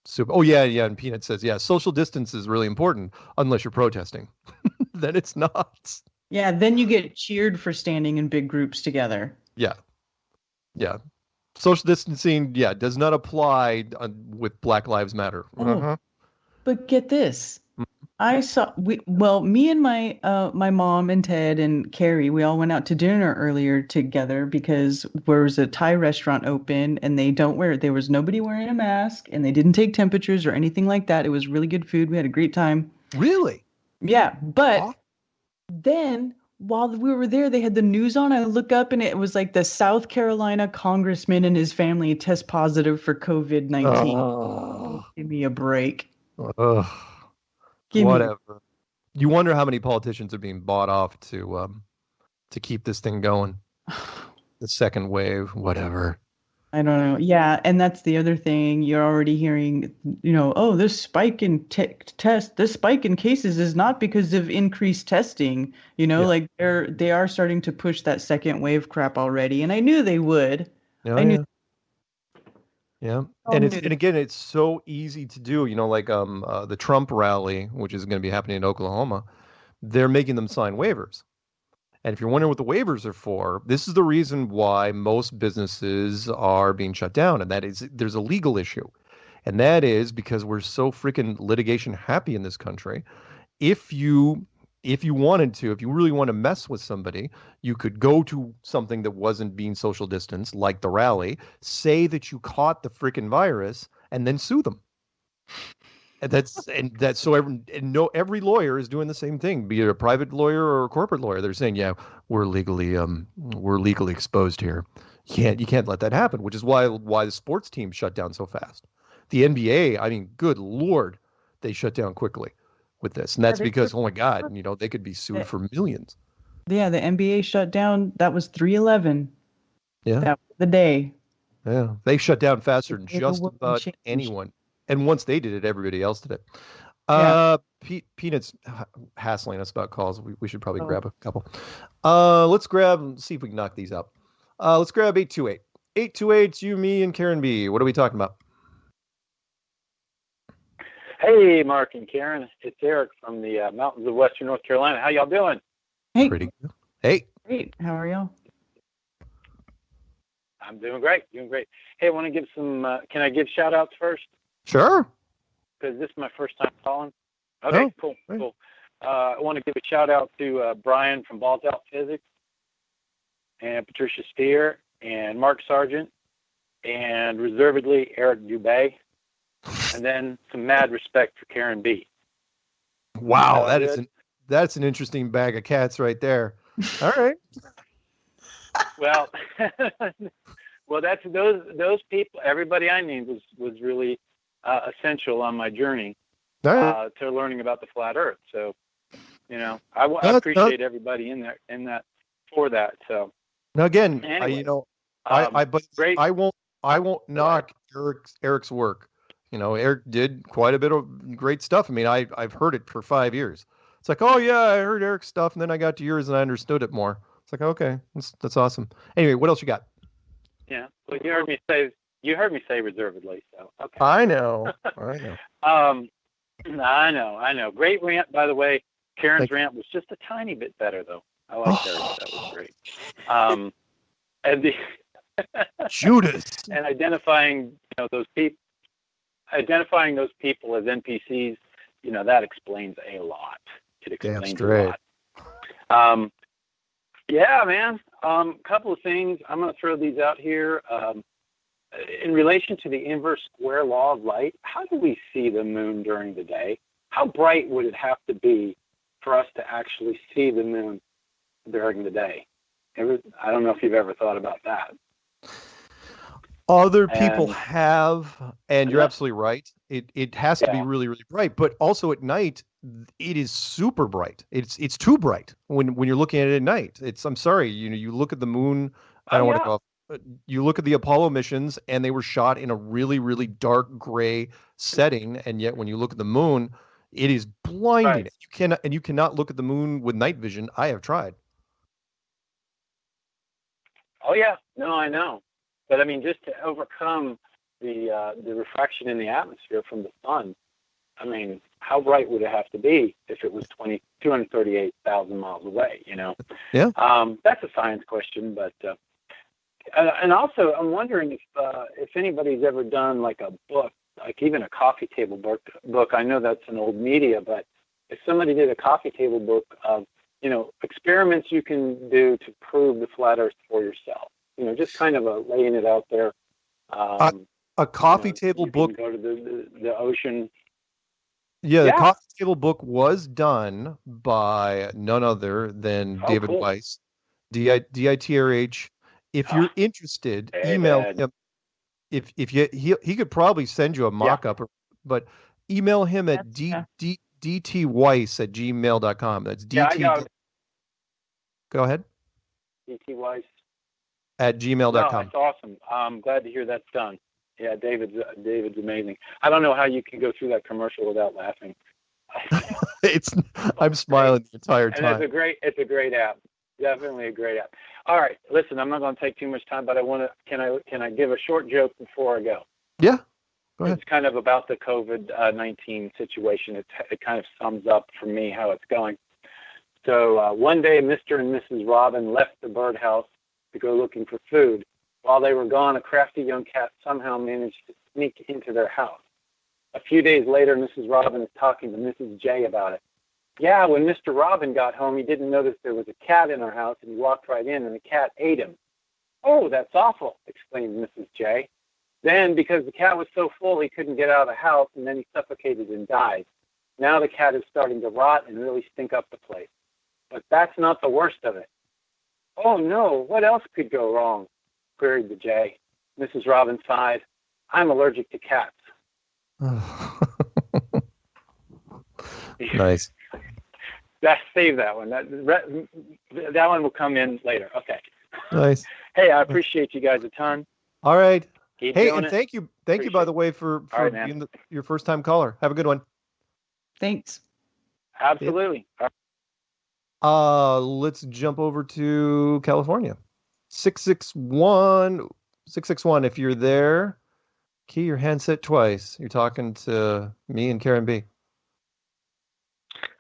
Super. Oh, yeah. And Peanut says, yeah, social distance is really important unless you're protesting. Then it's not. Yeah, then you get cheered for standing in big groups together. Yeah. Yeah. Social distancing, does not apply with Black Lives Matter. Oh, but get this. Me and my mom and Ted and Carrie, we all went out to dinner earlier together because there was a Thai restaurant open and there was nobody wearing a mask and they didn't take temperatures or anything like that. It was really good food. We had a great time. Really? Yeah, but then while we were there, they had the news on. I look up and it was like the South Carolina congressman and his family test positive for COVID-19. Oh. Give me a break. Whatever. You wonder how many politicians are being bought off to keep this thing going. The second wave, whatever. I don't know. Yeah, and that's the other thing. You're already hearing, this spike in this spike in cases is not because of increased testing. Like they are starting to push that second wave crap already, and I knew they would. Yeah. And again, it's so easy to do, like the Trump rally, which is going to be happening in Oklahoma, they're making them sign waivers. And if you're wondering what the waivers are for, this is the reason why most businesses are being shut down. And that is there's a legal issue. And that is because we're so freaking litigation happy in this country. If you wanted to, if you really want to mess with somebody, you could go to something that wasn't being social distanced, like the rally, say that you caught the freaking virus, and then sue them. Every lawyer is doing the same thing, be it a private lawyer or a corporate lawyer. They're saying, yeah, we're legally exposed here. You can't let that happen, which is why the sports team shut down so fast. The NBA, I mean, good Lord, they shut down quickly with this. And that's because, oh my God, they could be sued for millions. Yeah, the NBA shut down. That was 3/11. Yeah. That was the day. Yeah. They shut down faster than just about anyone. And once they did it, everybody else did it. Peanut's hassling us about calls. We should probably grab a couple. Let's see if we can knock these out. Let's grab 828. 828's you, me, and Karen B. What are we talking about? Hey, Mark and Karen. It's Eric from the mountains of Western North Carolina. How y'all doing? Hey. Pretty good. Hey. Great. How are y'all? I'm doing great. Hey, I want to give some, can I give shout outs first? Sure. Because this is my first time calling. Okay, cool. I want to give a shout out to Brian from Balls Out Physics and Patricia Steer and Mark Sargent and reservedly Eric Dubay. And then some mad respect for Karen B. Wow, that's an interesting bag of cats right there. All right. Well, that's those people. Everybody I named was really essential on my journey to learning about the flat Earth. So, I appreciate everybody in that for that. So now again, anyway, I won't knock Eric's work. Eric did quite a bit of great stuff. I mean, I've heard it for 5 years. It's like, oh yeah, I heard Eric's stuff, and then I got to yours and I understood it more. It's like, okay, that's awesome. Anyway, what else you got? Yeah, well, you heard me say reservedly, so okay. I know. I know. Great rant, by the way. Karen's rant was just a tiny bit better, though. I liked that. That was great. And the Judas and identifying those people as NPCs, that explains a lot. It explains a lot. Yeah, man. Couple of things. I'm going to throw these out here. In relation to the inverse square law of light, how do we see the moon during the day? How bright would it have to be for us to actually see the moon during the day? I don't know if you've ever thought about that. Other people have, and you're absolutely right. It has to be really, really bright, but also at night, it is super bright. It's too bright when you're looking at it at night. I'm sorry, you look at the moon. I don't want to go off. You look at the Apollo missions, and they were shot in a really, really dark gray setting, and yet when you look at the moon, it is blinding. Right. You cannot look at the moon with night vision. I have tried. Oh yeah, no, I know. But I mean, just to overcome the refraction in the atmosphere from the sun, I mean, how bright would it have to be if it was 238,000 miles away, you know? Yeah. That's a science question, but and also I'm wondering if anybody's ever done like a book, like even a coffee table book. I know that's an old media, but if somebody did a coffee table book of, you know, experiments you can do to prove the flat Earth for yourself, you know, just kind of laying it out there. A coffee table book. Go to the ocean. Yeah, the coffee table book was done by none other than David cool. Weiss, DITRH. If you're interested, email him. If he could probably send you a mock-up, but email him at dtweiss@gmail.com. That's DT. Go ahead. DTWeiss @gmail.com. No, that's awesome. I'm glad to hear that's done. Yeah, David's amazing. I don't know how you can go through that commercial without laughing. I'm smiling the entire time. And it's a great app. Definitely a great app. All right, listen, I'm not going to take too much time, but can I give a short joke before I go? Yeah, go ahead. It's kind of about the COVID-19 situation. It kind of sums up for me how it's going. So one day, Mr. and Mrs. Robin left the birdhouse to go looking for food. While they were gone, a crafty young cat somehow managed to sneak into their house. A few days later, Mrs. Robin is talking to Mrs. J about it. Yeah, when Mr. Robin got home, he didn't notice there was a cat in our house, and he walked right in, and the cat ate him. Oh, that's awful, exclaimed Mrs. J. Then, because the cat was so full, he couldn't get out of the house, and then he suffocated and died. Now the cat is starting to rot and really stink up the place. But that's not the worst of it. Oh, no, what else could go wrong? Queried the Jay. Mrs. Robin sighed. I'm allergic to cats. Nice. Save that one. That one will come in later. Okay. Nice. Hey, I appreciate you guys a ton. All right. Keep hey, doing and thank you, by the way, for right, being your first time caller. Have a good one. Thanks. Absolutely. Let's jump over to California. 661. If you're there, key your handset twice. You're talking to me and Karen B.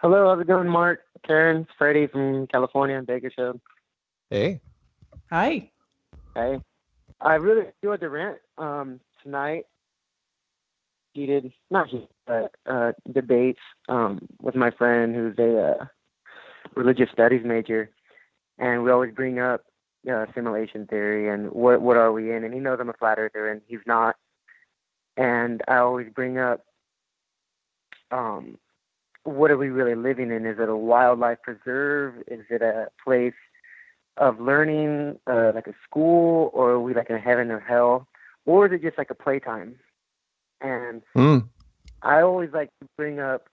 Hello, how's it going, Mark? Karen, Freddie from California in Bakersfield. Hey. Hi. Hey. I really enjoyed the rant tonight. Debates with my friend who's a religious studies major, and we always bring up simulation theory and what are we in, and he knows I'm a flat earther and he's not, and I always bring up what are we really living in? Is it a wildlife preserve? Is it a place of learning, like a school, or are we like in heaven or hell, or is it just like a playtime? And I always like to bring up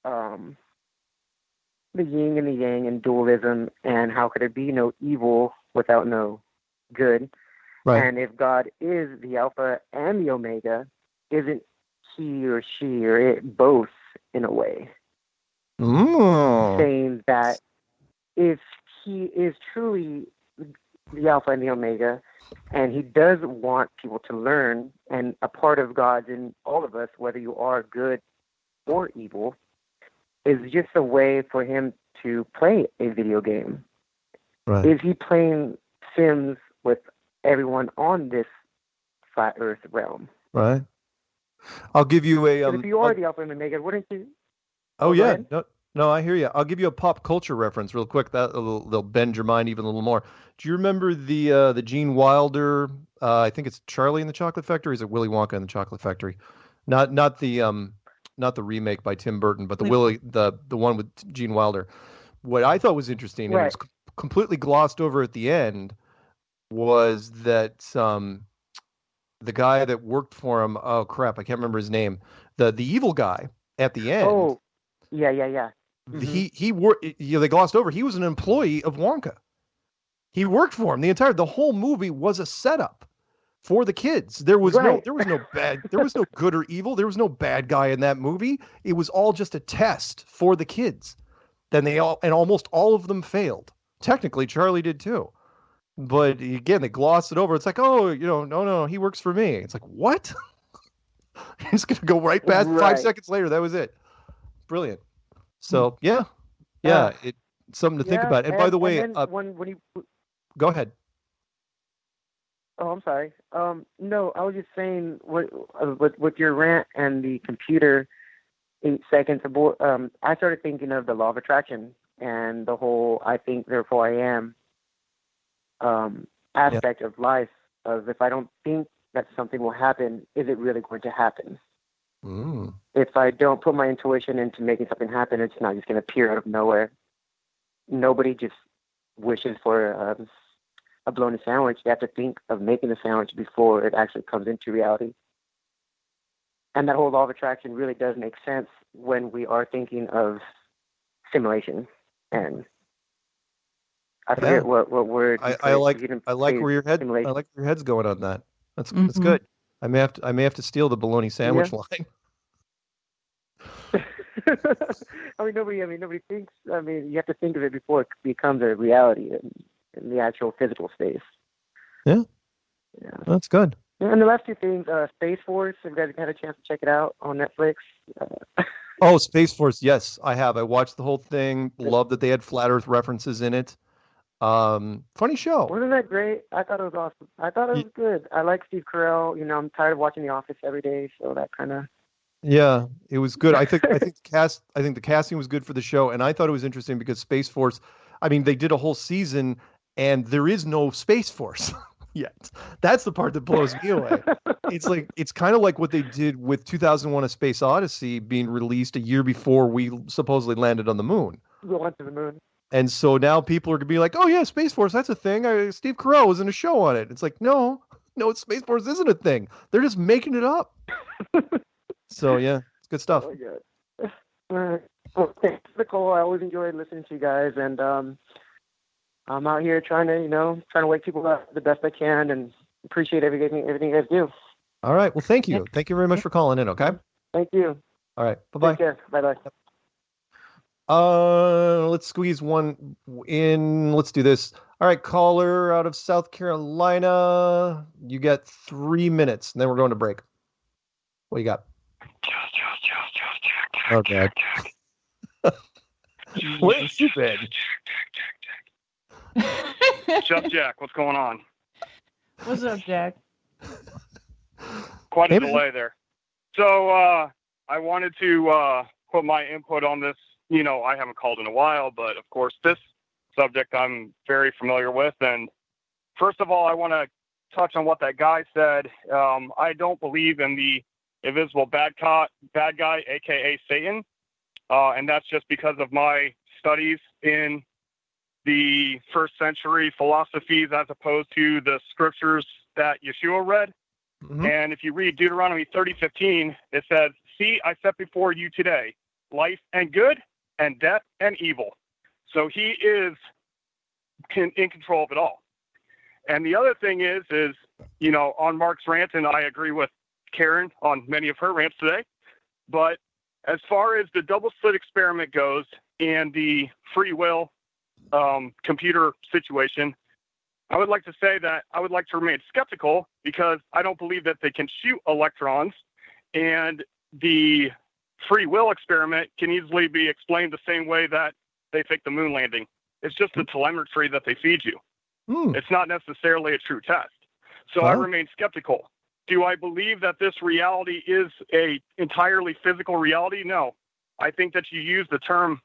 the yin and the yang and dualism, and how could there be no evil without no good? Right. And if God is the Alpha and the Omega, isn't he or she or it both in a way? Saying that if he is truly the Alpha and the Omega, and he does want people to learn, and a part of God's in all of us, whether you are good or evil, is just a way for him to play a video game. Right. Is he playing Sims with everyone on this flat Earth realm? Right. I'll give you a. If you are the Alpha and Omega, wouldn't you? Oh yeah. No, I hear you. I'll give you a pop culture reference real quick. They'll bend your mind even a little more. Do you remember the Gene Wilder? I think it's Charlie in the Chocolate Factory. Or is it Willy Wonka in the Chocolate Factory? Not the remake by Tim Burton, but the one with Gene Wilder. What I thought was interesting, and it was completely glossed over at the end, was that the guy that worked for him. Oh crap, I can't remember his name. The evil guy at the end. Oh, yeah. Mm-hmm. He worked. They glossed over. He was an employee of Wonka. He worked for him. The whole movie was a setup for the kids. There was no good or evil. There was no bad guy in that movie. It was all just a test for the kids. Then almost all of them failed. Technically, Charlie did too. But again, they glossed it over. It's like, oh, no, he works for me. It's like, what? He's going to go right past 5 seconds later. That was it. Brilliant. So, yeah. It's something to think about. And by the way, when you go ahead. Oh, I'm sorry. No, I was just saying with your rant and the computer 8 seconds abort. I started thinking of the law of attraction and the whole "I think, therefore I am" aspect of life. Of if I don't think that something will happen, is it really going to happen? If I don't put my intuition into making something happen, it's not just going to appear out of nowhere. Nobody just wishes for a bologna sandwich. They have to think of making the sandwich before it actually comes into reality. And that whole law of attraction really does make sense when we are thinking of simulation. And I forget what word. I like where your head's going on that. That's good. I may have to steal the bologna sandwich line. Nobody thinks. You have to think of it before it becomes a reality in the actual physical space. Yeah. That's good. And the last two things, Space Force. Have you guys had a chance to check it out on Netflix? Oh, Space Force. Yes, I have. I watched the whole thing. Love that they had flat Earth references in it. Funny show. Wasn't that great? I thought it was awesome. I thought it was good. I like Steve Carell. I'm tired of watching The Office every day, so that kind of. Yeah, it was good. I think the casting was good for the show, and I thought it was interesting because Space Force. They did a whole season, and there is no Space Force yet. That's the part that blows me away. It's kind of like what they did with 2001: A Space Odyssey being released a year before we supposedly landed on the moon. We went to the moon. And so now people are going to be like, oh, yeah, Space Force, that's a thing. Steve Carell was in a show on it. It's like, no, Space Force isn't a thing. They're just making it up. So, yeah, it's good stuff. Oh, God. Well, thanks, Nicole. I always enjoy listening to you guys. And I'm out here trying to wake people up the best I can and appreciate everything you guys do. All right. Well, thank you. Thank you very much for calling in, okay? Thank you. All right. Bye-bye. Take care. Bye-bye. Let's squeeze one in. Let's do this. All right, caller out of South Carolina. You get 3 minutes, and then we're going to break. What you got? Oh, God. Where's you been? Jack, what's going on? What's up, Jack? Quite a delay there. So I wanted to put my input on this. I haven't called in a while, but of course this subject I'm very familiar with. And first of all, I want to touch on what that guy said. I don't believe in the invisible bad guy, aka Satan. And that's just because of my studies in the first century philosophies as opposed to the scriptures that Yeshua read. Mm-hmm. And if you read Deuteronomy 30:15, it says, "See, I set before you today life and good, and death and evil." So he is in control of it all. And the other thing is, on Mark's rant, and I agree with Karen on many of her rants today, but as far as the double slit experiment goes and the free will computer situation, I would like to say that I would like to remain skeptical because I don't believe that they can shoot electrons, and the free will experiment can easily be explained the same way that they fake the moon landing. It's just the telemetry that they feed you. It's not necessarily a true test. So I remain skeptical. Do I believe that this reality is a entirely physical reality? No. I think that you use the term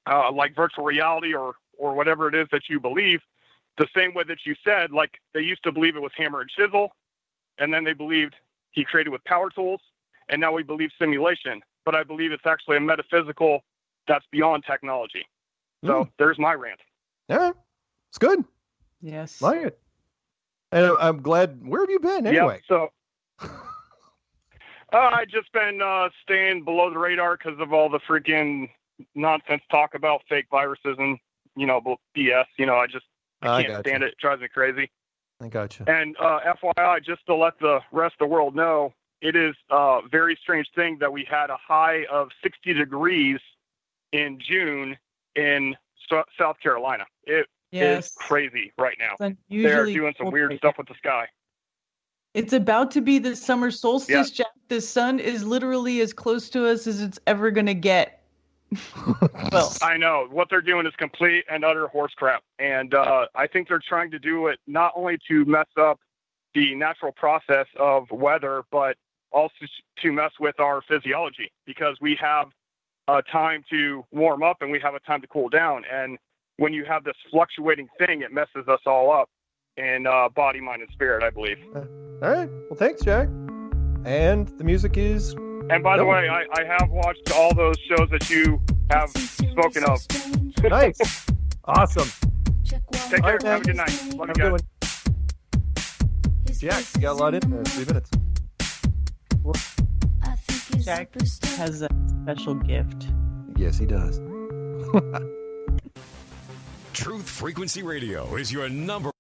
like virtual reality or whatever it is that you believe the same way that you said, like they used to believe it was hammer and chisel, and then they believed he created with power tools, and now we believe simulation. But I believe it's actually a metaphysical that's beyond technology. So there's my rant. Yeah, it's good. Yes. Like it. And I'm glad. Where have you been anyway? Yeah, so I just been staying below the radar because of all the freaking nonsense talk about fake viruses and, BS. I can't stand it. It drives me crazy. I got you. And FYI, just to let the rest of the world know, it is a very strange thing that we had a high of 60 degrees in June in South Carolina. It is crazy right now. They're doing some weird stuff with the sky. It's about to be the summer solstice, Jack. The sun is literally as close to us as it's ever going to get. Well, I know. What they're doing is complete and utter horse crap. And I think they're trying to do it not only to mess up the natural process of weather, but also to mess with our physiology, because we have a time to warm up and we have a time to cool down. And when you have this fluctuating thing, it messes us all up in body, mind, and spirit, I believe. All right. Well, thanks, Jack. And the music is... And by the way, I have watched all those shows that you have spoken of. Nice. Awesome. Take care. Have a good night. Love you guys. Jack, you got a lot in there. 3 minutes. Jack has a special gift. Yes, he does. Truth Frequency Radio is your number.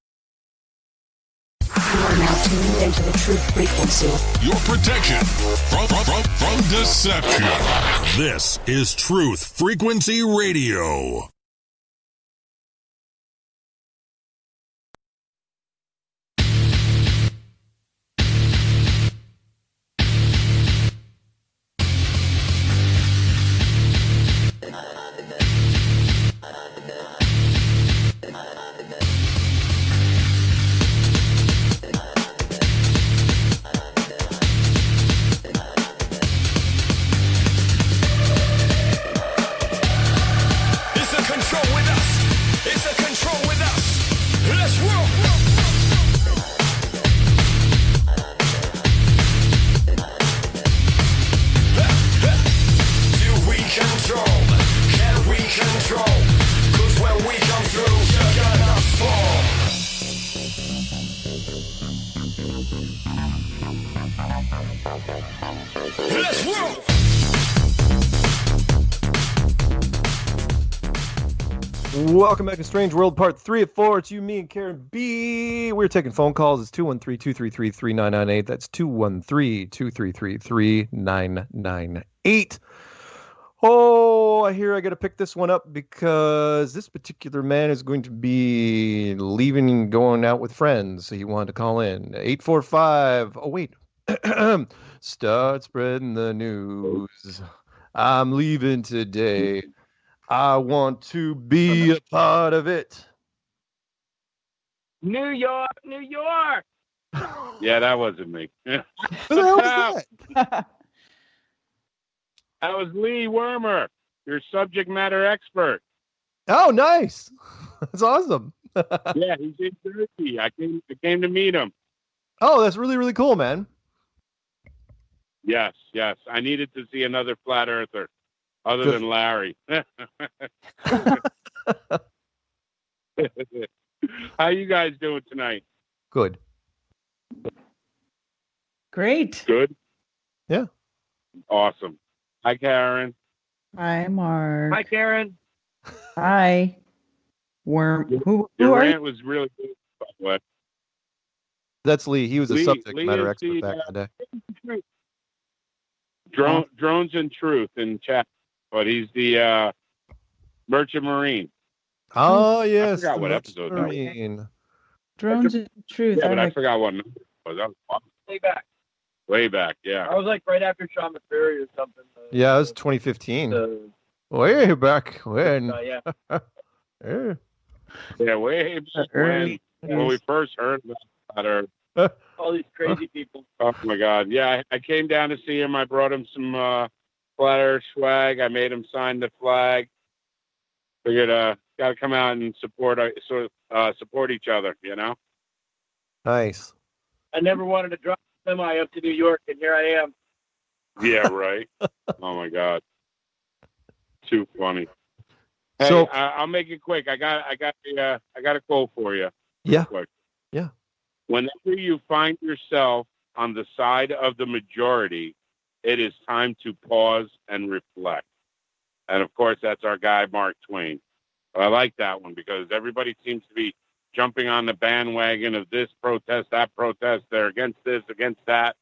You are now tuned into the Truth Frequency. Your protection from deception. This is Truth Frequency Radio. Welcome back to Strange World Part 3 of 4. It's you, me, and Karen B. We're taking phone calls. It's 213-233-3998. That's 213-233-3998. Oh, I hear I got to pick this one up because this particular man is going to be leaving and going out with friends. So he wanted to call in. 845. Oh, wait. Start spreading the news. I'm leaving today. I want to be a part of it. New York, New York. Yeah, that wasn't me. Who the hell was that? That was Lee Wormer, your subject matter expert. Oh, nice. That's awesome. Yeah, he's in Jersey. I came to meet him. Oh, that's really, really cool, man. Yes. I needed to see another flat earther. Other than Larry. How you guys doing tonight? Good. Great. Good? Yeah. Awesome. Hi, Karen. Hi, Mark. Hi, Karen. Hi. Worm. Who Your are rant you? was really good, by the way. That's Lee. He was a subject Lee matter is expert back in the day. Drones and Truth in chat. But he's the Merchant Marine. Oh, yes. I forgot what episode that was. Drones and Truth. Yeah, but I forgot what number it was. That was Way back. way back, yeah. I was like right after Sean McCreary or something. Yeah, it was 2015. Way back when. Yeah. Yeah. Yeah, way back when we first heard about her. All these crazy people. Oh, my God. Yeah, I came down to see him. I brought him some flat earth swag. I made him sign the flag. Figured got to come out and support each other, you know? Nice. I never wanted to drive a semi up to New York, and here I am. Yeah, right. Oh, my God. Too funny. Hey, So- I'll make it quick. I got a quote for you. Yeah. Quick. Yeah. Whenever you find yourself on the side of the majority, it is time to pause and reflect. And of course, that's our guy, Mark Twain. I like that one because everybody seems to be jumping on the bandwagon of this protest, that protest. They're against this, against that.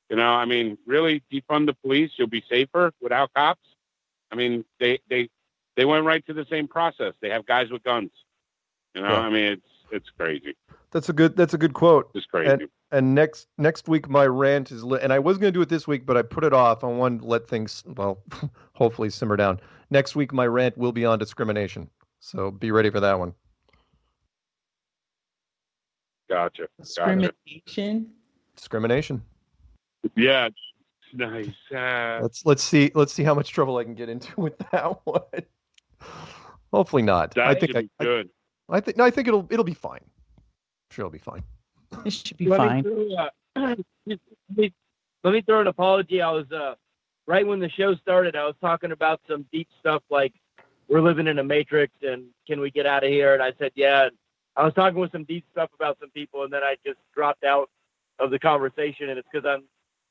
You know, I mean, really defund the police. You'll be safer without cops. I mean, they went right to the same process. They have guys with guns. You know, Yeah. I mean, it's crazy. That's a good quote. It's crazy. And next week my rant is and I was going to do it this week, but I put it off. I wanted to let things, well, hopefully simmer down. Next week my rant will be on discrimination, so be ready for that one. Gotcha. Discrimination. Yeah. Nice. Let's see how much trouble I can get into with that one. Hopefully not. That I think should be good. I think it'll be fine. I'm sure it'll be fine. It should be fine. Let me throw an apology. I was right when the show started, I was talking about some deep stuff like we're living in a matrix and can we get out of here? And I said, yeah. I was talking with some deep stuff about some people, and then I just dropped out of the conversation, and it's because I'm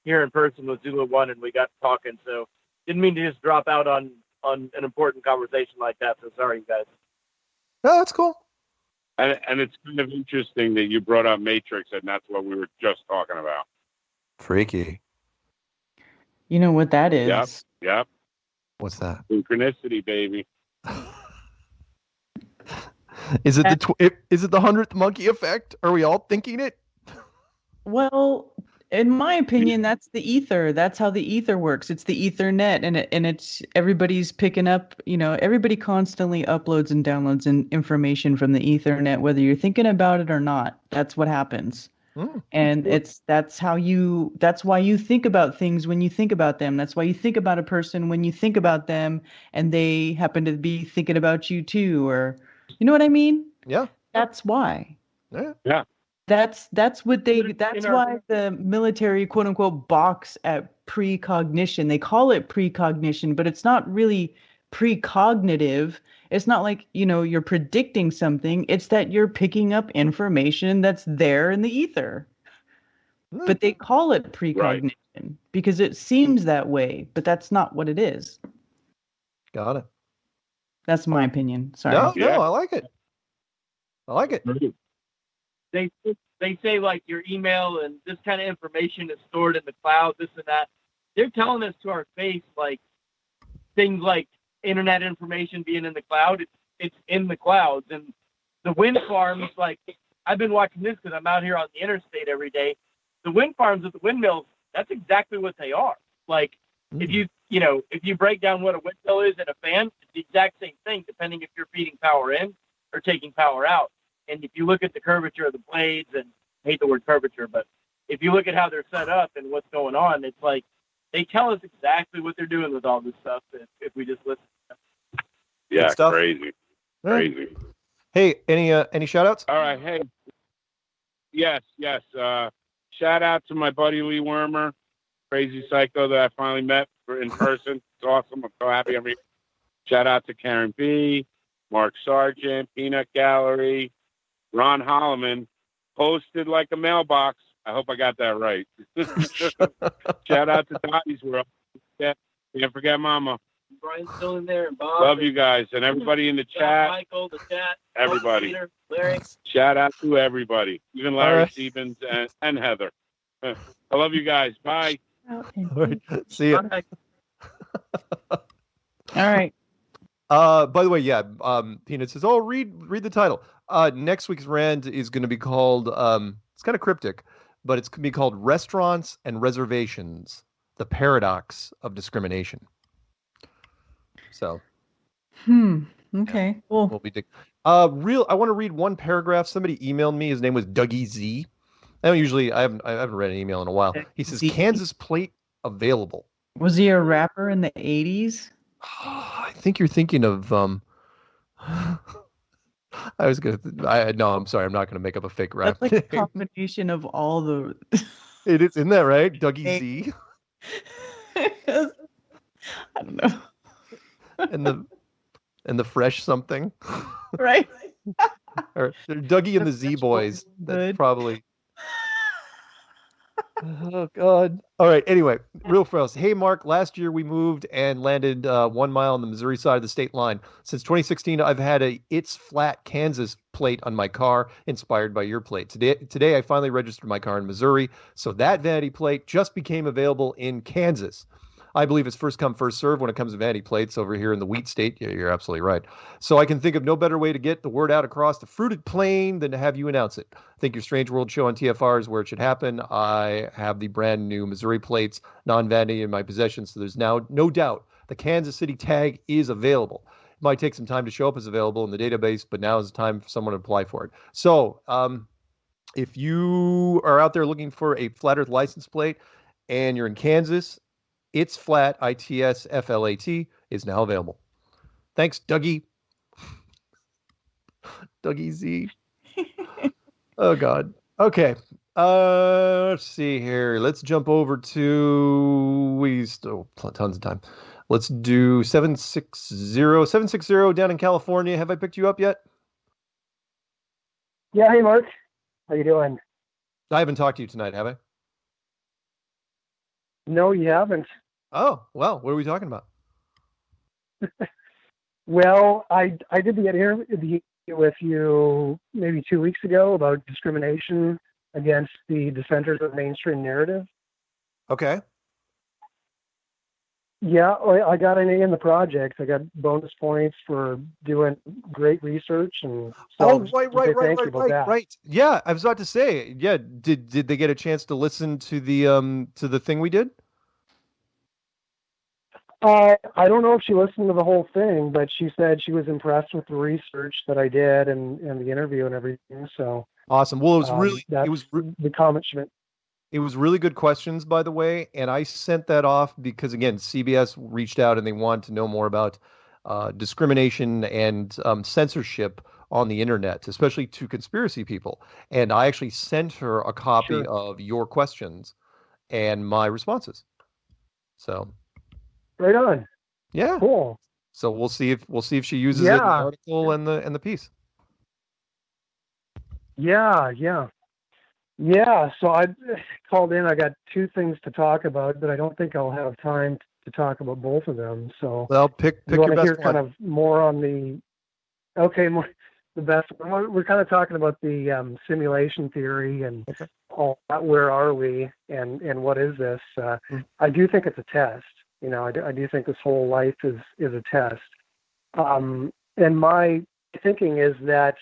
here in person with Zulu One and we got talking. So didn't mean to just drop out on an important conversation like that. So sorry, you guys. No, that's cool. And it's kind of interesting that you brought up Matrix, and that's what we were just talking about. Freaky. You know what that is? Yep. What's that? Synchronicity, baby. Is it the 100th monkey effect? Are we all thinking it? Well, in my opinion, that's the ether. That's how the ether works. It's the Ethernet, and it's everybody's picking up. Everybody constantly uploads and downloads information from the Ethernet, whether you're thinking about it or not. That's what happens. And that's why you think about things when you think about them. That's why you think about a person when you think about them, and they happen to be thinking about you too, or you know what I mean? Yeah. That's why. Yeah. That's why the military, quote unquote, balks at precognition. They call it precognition, but it's not really precognitive. It's not like, you're predicting something. It's that you're picking up information that's there in the ether. But they call it precognition because it seems that way, but that's not what it is. Got it. That's my opinion. Sorry. No, I like it. They say like your email and this kind of information is stored in the cloud, this and that. They're telling us to our face like things like internet information being in the cloud. It's in the clouds, and the wind farms. Like I've been watching this because I'm out here on the interstate every day. The wind farms at the windmills. That's exactly what they are. Like if you break down what a windmill is and a fan, it's the exact same thing, depending if you're feeding power in or taking power out. And if you look at the curvature of the blades, and I hate the word curvature, but if you look at how they're set up and what's going on, it's like they tell us exactly what they're doing with all this stuff if we just listen to them. Yeah, crazy. Hey, any shout outs? All right, hey. Yes. Shout out to my buddy Lee Wormer, crazy psycho that I finally met in person. It's awesome. I'm so happy I'm here. Shout out to Karen B, Mark Sargent, Peanut Gallery, Ron Holloman, posted like a mailbox. I hope I got that right. Shout out to Dottie's World. Yeah, can't forget Mama. Brian's still in there, and Bob. Love you guys and everybody in the chat. Michael, the chat. Everybody. Peter, Larry. Shout out to everybody, even Larry Stevens and Heather. I love you guys. Bye. All right. See ya. All right. By the way, Peanut says, "Oh, read the title." Next week's rant is going to be called. It's kind of cryptic, but it's going to be called "Restaurants and Reservations: The Paradox of Discrimination." So. Okay. Cool. We'll be I want to read one paragraph. Somebody emailed me. His name was Dougie Z. I haven't read an email in a while. He says Kansas plate available. Was he a rapper in the 80s? I think you're thinking of I'm sorry, I'm not gonna make up a fake rap. That's like a combination of all the It is, isn't that right? Dougie Z. I don't know. and the fresh something. Right. Or Dougie and the Z Boys. That's probably. Oh God! All right. Anyway, real fast. Hey, Mark. Last year we moved and landed 1 mile on the Missouri side of the state line. Since 2016, I've had a "It's Flat Kansas" plate on my car, inspired by your plate. Today, I finally registered my car in Missouri, so that vanity plate just became available in Kansas. I believe it's first come, first serve when it comes to vanity plates over here in the wheat state. Yeah, you're absolutely right. So I can think of no better way to get the word out across the fruited plain than to have you announce it. I think your Strange World show on TFR is where it should happen. I have the brand new Missouri plates, non-vanity, in my possession, so there's now no doubt the Kansas City tag is available. It might take some time to show up as available in the database, but now is the time for someone to apply for it. So if you are out there looking for a Flat Earth license plate and you're in Kansas, It's Flat, ITSFLAT, is now available. Thanks, Dougie. Dougie Z. Oh, God. Okay. Let's see here. Let's jump over to... We still tons of time. Let's do 760 down in California. Have I picked you up yet? Yeah, hey, Mark. How you doing? I haven't talked to you tonight, have I? No, you haven't. Oh, well, what are we talking about? Well, I did the interview with you maybe 2 weeks ago about discrimination against the dissenters of mainstream narrative. Okay. Yeah, I got an A in the project. I got bonus points for doing great research, and so right. Yeah, I was about to say. Yeah, did they get a chance to listen to the thing we did? I don't know if she listened to the whole thing, but she said she was impressed with the research that I did and the interview and everything. So awesome. Well, it was the comment she meant. It was really good questions, by the way, and I sent that off because, again, CBS reached out and they wanted to know more about discrimination and censorship on the internet, especially to conspiracy people. And I actually sent her a copy of your questions and my responses. So, right on. Yeah. Cool. So we'll see if she uses it in the article and the piece. Yeah. So I called in. I got two things to talk about, but I don't think I'll have time to talk about both of them. So well, pick your best hear one. kind of more on the the best one. We're kind of talking about the simulation theory and all that. Where are we and what is this? I do think it's a test. I do think this whole life is a test. And my thinking is that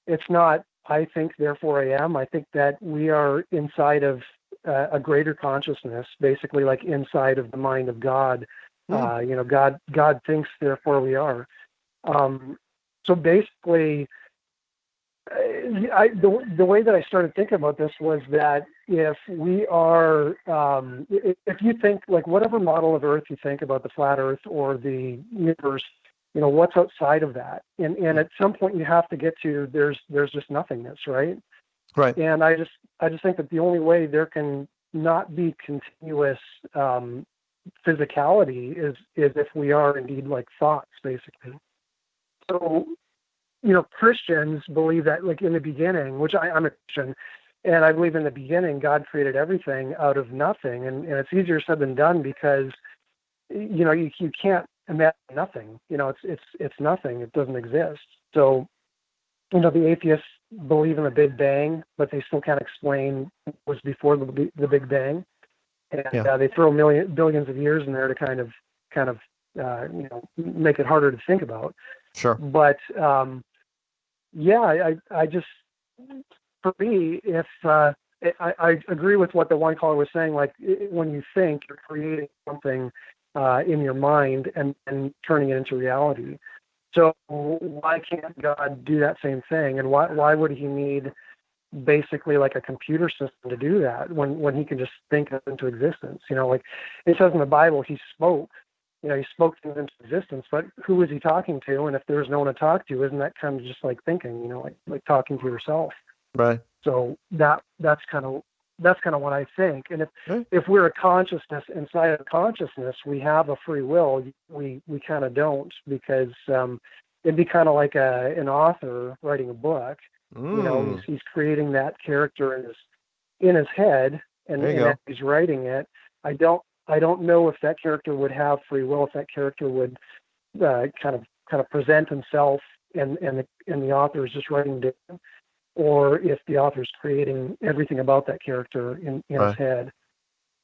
it's not I think, therefore I am. I think that we are inside of a greater consciousness, basically like inside of the mind of God. God thinks, therefore we are. So basically, the way that I started thinking about this was that if we are, if you think, like whatever model of Earth you think about, the flat Earth or the universe, what's outside of that? And at some point you have to get to there's just nothingness, right? Right. And I just think that the only way there can not be continuous physicality is if we are indeed like thoughts, basically. So, Christians believe that, like in the beginning, which I'm a Christian, and I believe in the beginning God created everything out of nothing, and it's easier said than done because you can't imagine nothing. It's nothing. It doesn't exist. So, the atheists believe in the Big Bang, but they still can't explain what was before the Big Bang, and they throw billions of years in there to kind of make it harder to think about. Sure. But I just, for me, if I agree with what the one caller was saying, like when you think, you're creating something in your mind and turning it into reality. So why can't God do that same thing? And why would he need basically like a computer system to do that when he can just think it into existence? Like it says in the Bible, he spoke. He spoke things into existence, but who was he talking to? And if there's no one to talk to, isn't that kind of just like thinking, like talking to yourself? Right. So that's kind of what I think. And if we're a consciousness inside of consciousness, we have a free will. We kind of don't, because it'd be kind of like an author writing a book. He's creating that character in his head, and as he's writing it, I don't know if that character would have free will, if that character would kind of present himself, and the author is just writing it down, or if the author's creating everything about that character in his head.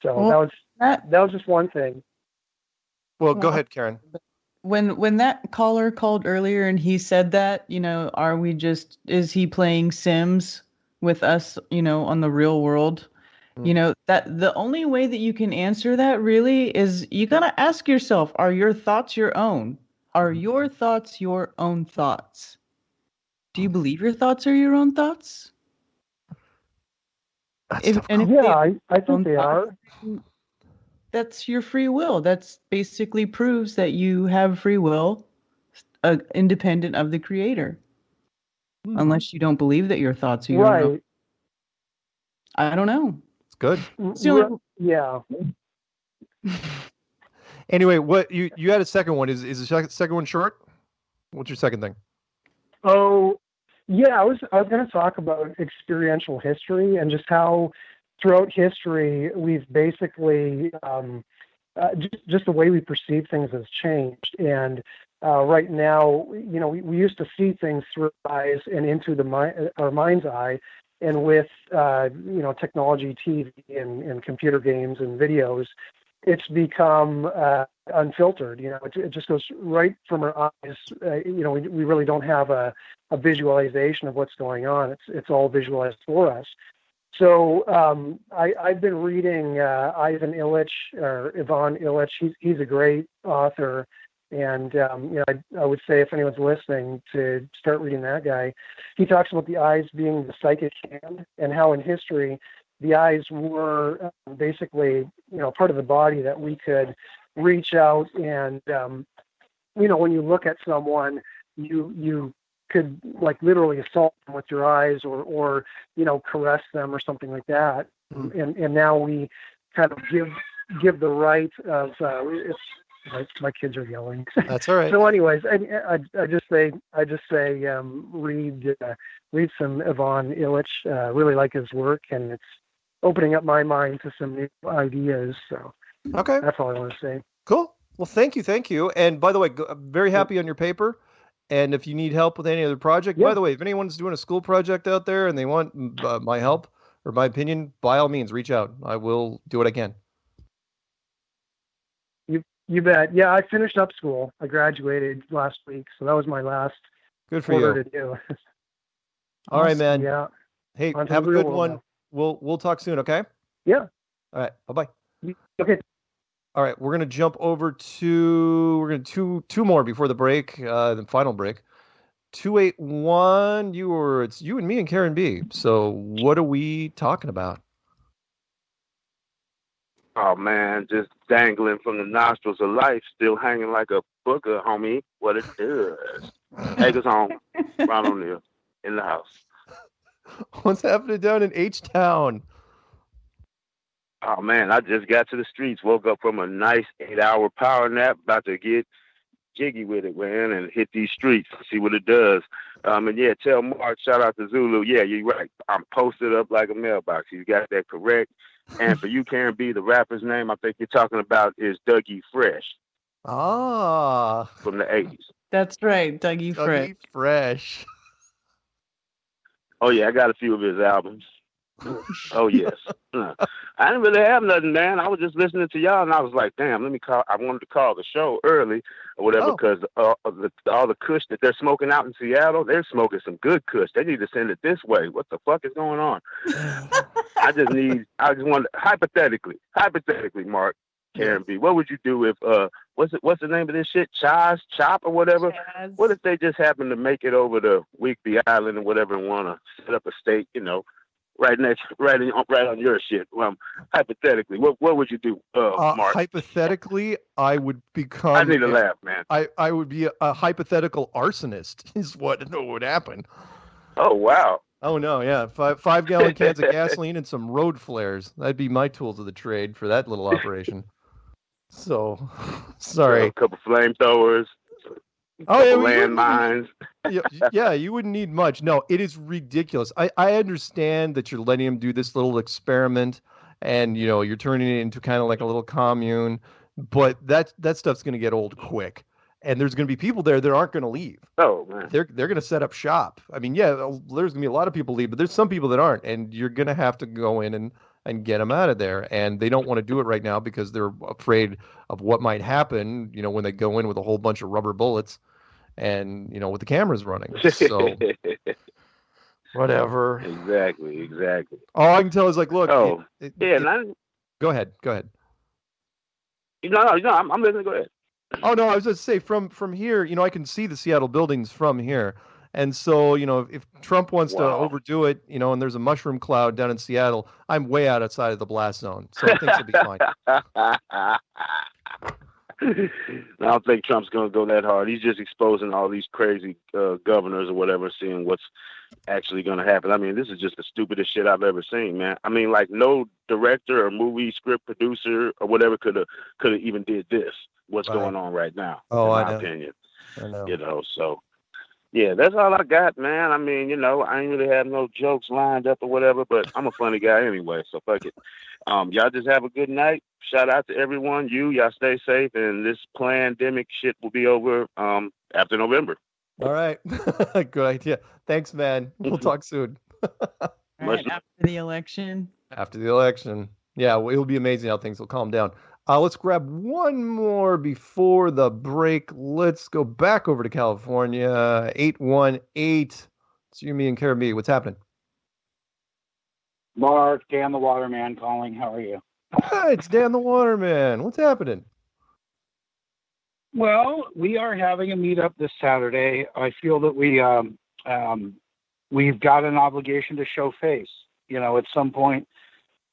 So that was just one thing. Well, go ahead, Karen. When that caller called earlier and he said that, is he playing Sims with us, on the real world? That the only way that you can answer that really is you got to ask yourself, are your thoughts your own? Are your thoughts your own thoughts? Do you believe your thoughts are your own thoughts? I think they are. That's your free will. That's basically proves that you have free will, independent of the creator. Unless you don't believe that your thoughts are your own. I don't know. It's good. Yeah. Anyway, what you had a second one. Is the second one short? What's your second thing? Oh, yeah. I was going to talk about experiential history and just how throughout history we've basically just the way we perceive things has changed. And right now, we used to see things through our eyes and into our mind's eye. And with technology, TV, and computer games and videos, it's become unfiltered. It just goes right from our eyes. We really don't have a visualization of what's going on. It's all visualized for us. So I've been reading Ivan Illich. He's a great author. And, I would say if anyone's listening to start reading that guy, he talks about the eyes being the psychic hand and how in history the eyes were basically, part of the body that we could reach out and, when you look at someone, you could like literally assault them with your eyes or caress them or something like that. And now we kind of give the right of, my kids are yelling. That's all right. So, anyways, I just say read some Ivan Illich. Really like his work, and it's opening up my mind to some new ideas. So, okay, that's all I want to say. Cool. Well, thank you. And by the way, I'm very happy on your paper. And if you need help with any other project, by the way, if anyone's doing a school project out there and they want my help or my opinion, by all means, reach out. I will do what I can. You bet. Yeah, I finished up school. I graduated last week, so that was my last quarter to do. All right, man. Yeah. Hey, have a good one. We'll talk soon, okay? Yeah. All right. Bye-bye. Okay. All right, we're gonna jump over to two more before the break, the final break. 281. It's you and me and Karen B. So what are we talking about? Oh, man, just dangling from the nostrils of life, still hanging like a booger, homie. What it does. Hager's home, right on there, in the house. What's happening down in H-Town? Oh, man, I just got to the streets, woke up from a nice 8-hour power nap, about to get jiggy with it, man, and hit these streets, see what it does. And yeah, tell Mark, shout out to Zulu. Yeah, you're right. I'm posted up like a mailbox. You got that correct. And for you, Karen B, the rapper's name I think you're talking about is Dougie Fresh. Ah. From the 80s. That's right, Dougie Fresh. Oh, yeah, I got a few of his albums. Oh, yes. I didn't really have nothing, man. I was just listening to y'all, and I was like, damn, let me call. I wanted to call the show early or whatever because all the kush that they're smoking out in Seattle, they're smoking some good kush. They need to send it this way. What the fuck is going on? I just want hypothetically, Mark, Karen B, what would you do if, what's the name of this shit? Chop or whatever? Chaz. What if they just happen to make it over to Whidbey Island or whatever and want to set up a stake, right on your shit. Hypothetically, what would you do, Mark? Hypothetically, I would become. I need to laugh, man. I would be a hypothetical arsonist. Is what would happen. Oh wow. Oh no, yeah, 5-gallon cans of gasoline and some road flares. That'd be my tools of the trade for that little operation. So, sorry. A couple flamethrowers. Oh yeah, landmines. Yeah, you wouldn't need much. No, it is ridiculous. I understand that you're letting him do this little experiment, and you're turning it into kind of like a little commune, but that stuff's going to get old quick, and there's going to be people there that aren't going to leave. Oh man, they're going to set up shop. I mean, yeah, there's going to be a lot of people leave, but there's some people that aren't, and you're going to have to go in and get them out of there. And they don't want to do it right now because they're afraid of what might happen, when they go in with a whole bunch of rubber bullets and, with the cameras running. So whatever. Exactly. All I can tell is like, look. Go ahead. No, I'm listening. Go ahead. Oh no, I was just say from here, I can see the Seattle buildings from here. And so, if Trump wants to overdo it, and there's a mushroom cloud down in Seattle, I'm way outside of the blast zone. So I think it'll be fine. I don't think Trump's going to go that hard. He's just exposing all these crazy governors or whatever, seeing what's actually going to happen. I mean, this is just the stupidest shit I've ever seen, man. I mean, like no director or movie script producer or whatever could have even did this. What's going on right now? Oh, in my opinion. I know. So. Yeah, that's all I got, man. I mean, I ain't really have no jokes lined up or whatever, but I'm a funny guy anyway, so fuck it. Y'all just have a good night. Shout out to everyone. Y'all stay safe, and this pandemic shit will be over after November. All right. Good idea. Thanks, man. We'll talk soon. Right, after the election. After the election. Yeah, it'll be amazing how things will calm down. Let's grab one more before the break. Let's go back over to California. 818. It's you, me, and Caribbean. What's happening? Mark, Dan the Waterman calling. How are you? Hi, it's Dan the Waterman. What's happening? Well, we are having a meetup this Saturday. I feel that we've got an obligation to show face. At some point,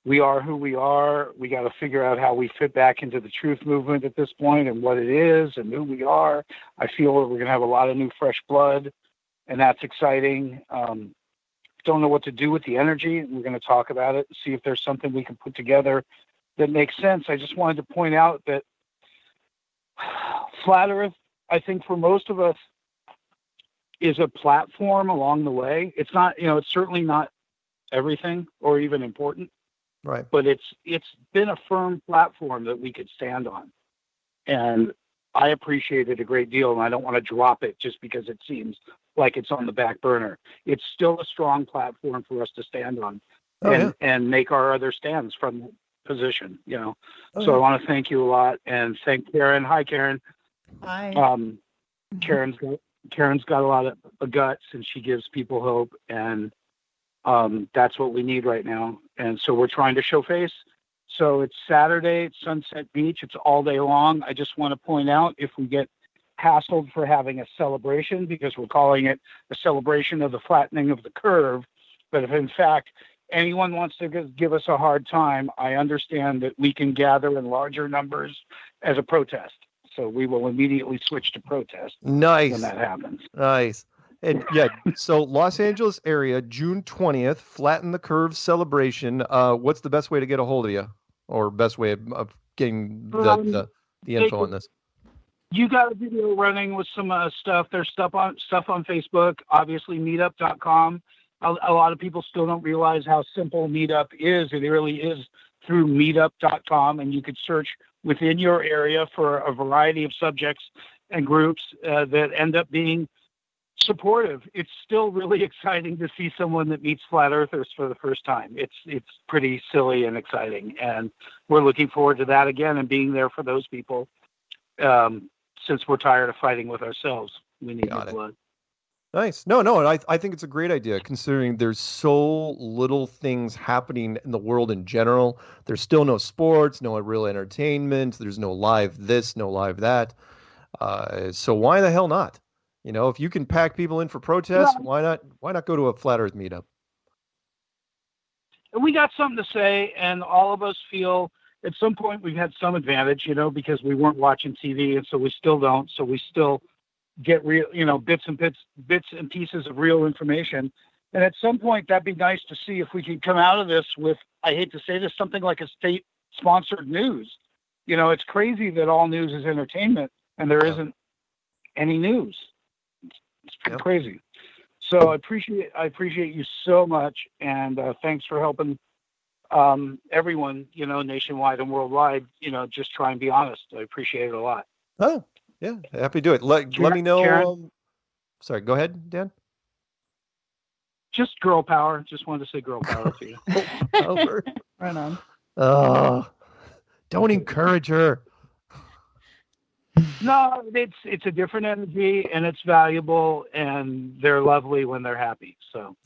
we are who we are. We got to figure out how we fit back into the truth movement at this point and what it is and who we are. I feel that we're going to have a lot of new fresh blood, and that's exciting. Don't know what to do with the energy. We're going to talk about it and see if there's something we can put together that makes sense. I just wanted to point out that Flat Earth, I think for most of us, is a platform along the way. It's not, it's certainly not everything or even important. Right. But it's been a firm platform that we could stand on. And I appreciate it a great deal, and I don't want to drop it just because it seems like it's on the back burner. It's still a strong platform for us to stand on and make our other stands from the position, So I want to thank you a lot and thank Karen. Hi, Karen. Hi. Karen's got a lot of guts, and she gives people hope, and that's what we need right now. And so we're trying to show face. So it's Saturday at Sunset Beach. It's all day long. I just want to point out, if we get hassled for having a celebration, because we're calling it a celebration of the flattening of the curve, but if in fact anyone wants to give us a hard time, I understand that we can gather in larger numbers as a protest. So we will immediately switch to protest. Nice. When that happens. Nice. And so Los Angeles area, June 20th, Flatten the Curve celebration. What's the best way to get a hold of you, or best way of getting the info on this? You got a video running with some stuff. There's stuff on Facebook, obviously meetup.com. A lot of people still don't realize how simple Meetup is. It really is through meetup.com, and you could search within your area for a variety of subjects and groups that end up being supportive. It's still really exciting to see someone that meets flat earthers for the first time. It's pretty silly and exciting, and we're looking forward to that again and being there for those people. Since we're tired of fighting with ourselves, we need more blood. Nice. No, I think it's a great idea, considering there's so little things happening in the world in general. There's still no sports, no real entertainment. There's no live this, no live that. So why the hell not? If you can pack people in for protests, why not go to a flat Earth meetup? We got something to say, and all of us feel at some point we've had some advantage, because we weren't watching TV, and so we still don't. So we still get real, bits and pieces of real information. And at some point, that'd be nice to see if we can come out of this with, I hate to say this, something like a state-sponsored news. It's crazy that all news is entertainment, and there isn't any news. It's pretty crazy. So I appreciate you so much, and thanks for helping everyone, nationwide and worldwide, just try and be honest. I appreciate it a lot. Oh, yeah, happy to do it. Let me know. Karen, sorry, go ahead, Dan. Just girl power. Just wanted to say girl power to you. Right on. Don't encourage her. No, it's a different energy, and it's valuable, and they're lovely when they're happy. So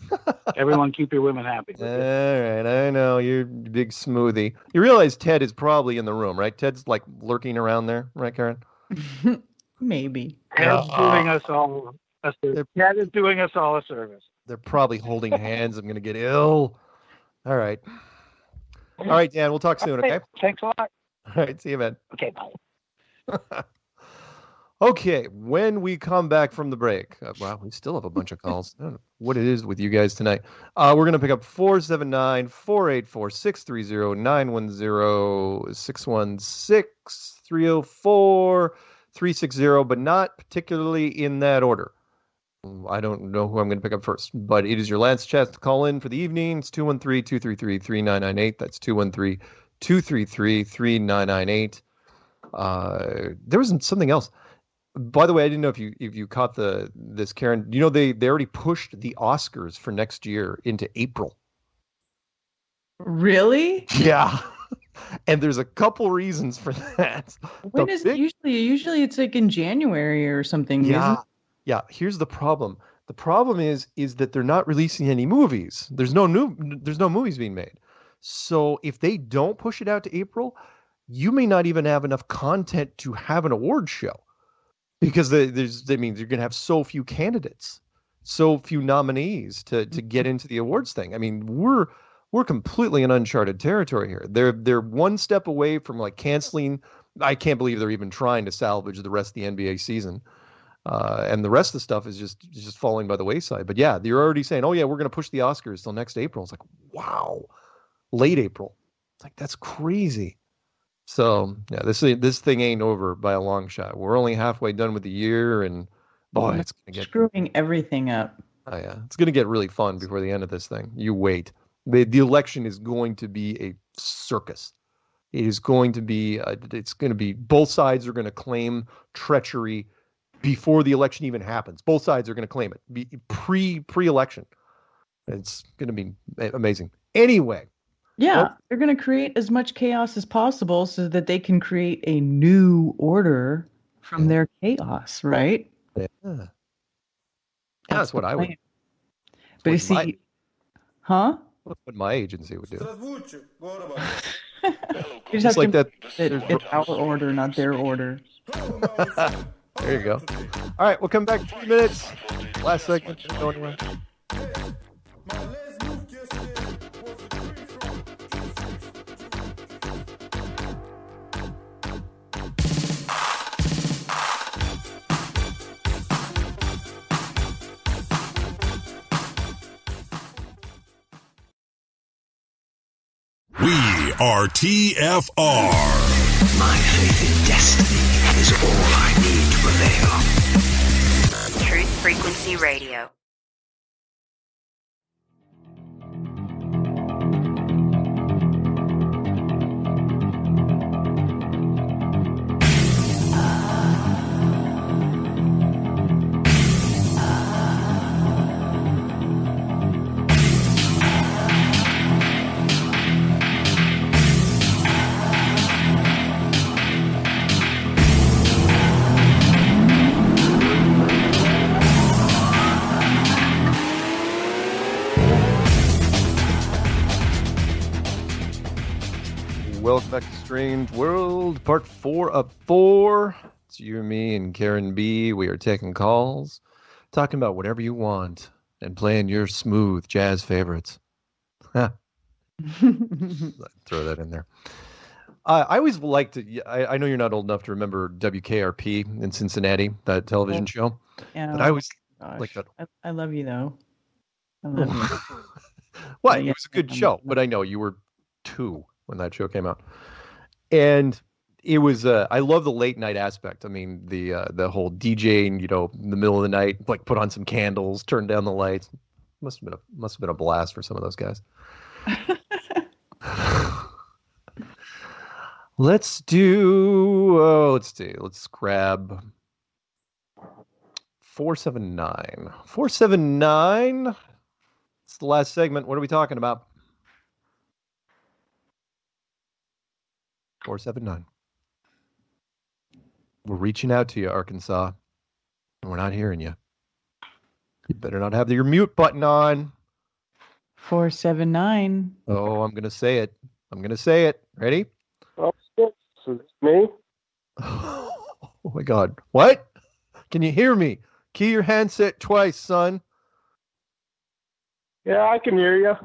everyone keep your women happy. All right, I know you're a big smoothie. You realize Ted is probably in the room, right? Ted's like lurking around there, right, Karen? Maybe. Ted's doing us all a service. Ted is doing us all a service. They're probably holding hands. I'm gonna get ill. All right, Dan. We'll talk soon. Okay. Thanks a lot. All right. See you, man. Okay. Bye. Okay, when we come back from the break, wow, we still have a bunch of calls. I don't know what it is with you guys tonight. We're going to pick up 479-484-630-910-616-304-360, but not particularly in that order. I don't know who I'm going to pick up first, but it is your last chance to call in for the evening. It's 213-233-3998. That's 213-233-3998. There was something else. By the way, I didn't know if you caught this, Karen. You know, they already pushed the Oscars for next year into April. Really? Yeah. And there's a couple reasons for that. When is it usually? Usually it's like in January or something. Yeah. Isn't it? Yeah. Here's the problem. The problem is that they're not releasing any movies. There's no movies being made. So if they don't push it out to April, you may not even have enough content to have an award show. Because that means you're going to have so few candidates, so few nominees to get into the awards thing. I mean, we're completely in uncharted territory here. They're one step away from like canceling. I can't believe they're even trying to salvage the rest of the NBA season, and the rest of the stuff is just falling by the wayside. But yeah, you're already saying, oh yeah, we're going to push the Oscars till next April. It's like, wow, late April. It's like that's crazy. So yeah, this thing ain't over by a long shot. We're only halfway done with the year, and boy, it's gonna get screwing everything up. Oh yeah, it's gonna get really fun before the end of this thing. You wait. The election is going to be a circus. It is going to be. It's going to be. Both sides are going to claim treachery before the election even happens. Both sides are going to claim it. Be pre-election. It's going to be amazing. Anyway. Yeah, they're going to create as much chaos as possible so that they can create a new order from their chaos, right? Yeah. That's what I would. But you see, huh? That's what my agency would do. You just have like to that. It's our order, not their order. There you go. All right, we'll come back in 3 minutes. Last segment. Don't go anywhere. We are TFR. My faith in destiny is all I need to prevail. Truth Frequency Radio. Welcome back to Strange World, part 4 of 4. It's you, me, and Karen B. We are taking calls, talking about whatever you want, and playing your smooth jazz favorites. Throw that in there. I always like to, I know you're not old enough to remember WKRP in Cincinnati, that television show. Yeah, but I always like that. I love you, though. I love you. Well, it was a good show, but I know you were 2 when that show came out. And it was, I love the late night aspect. I mean, the whole DJing, in the middle of the night, like put on some candles, turn down the lights. Must have been a blast for some of those guys. Let's grab 479. 479. It's the last segment. What are we talking about? 479. We're reaching out to you, Arkansas. And we're not hearing you. You better not have your mute button on. 479. Oh, I'm going to say it. Ready? Oh, shit. So it's me? Oh, my God. What? Can you hear me? Key your handset twice, son. Yeah, I can hear you.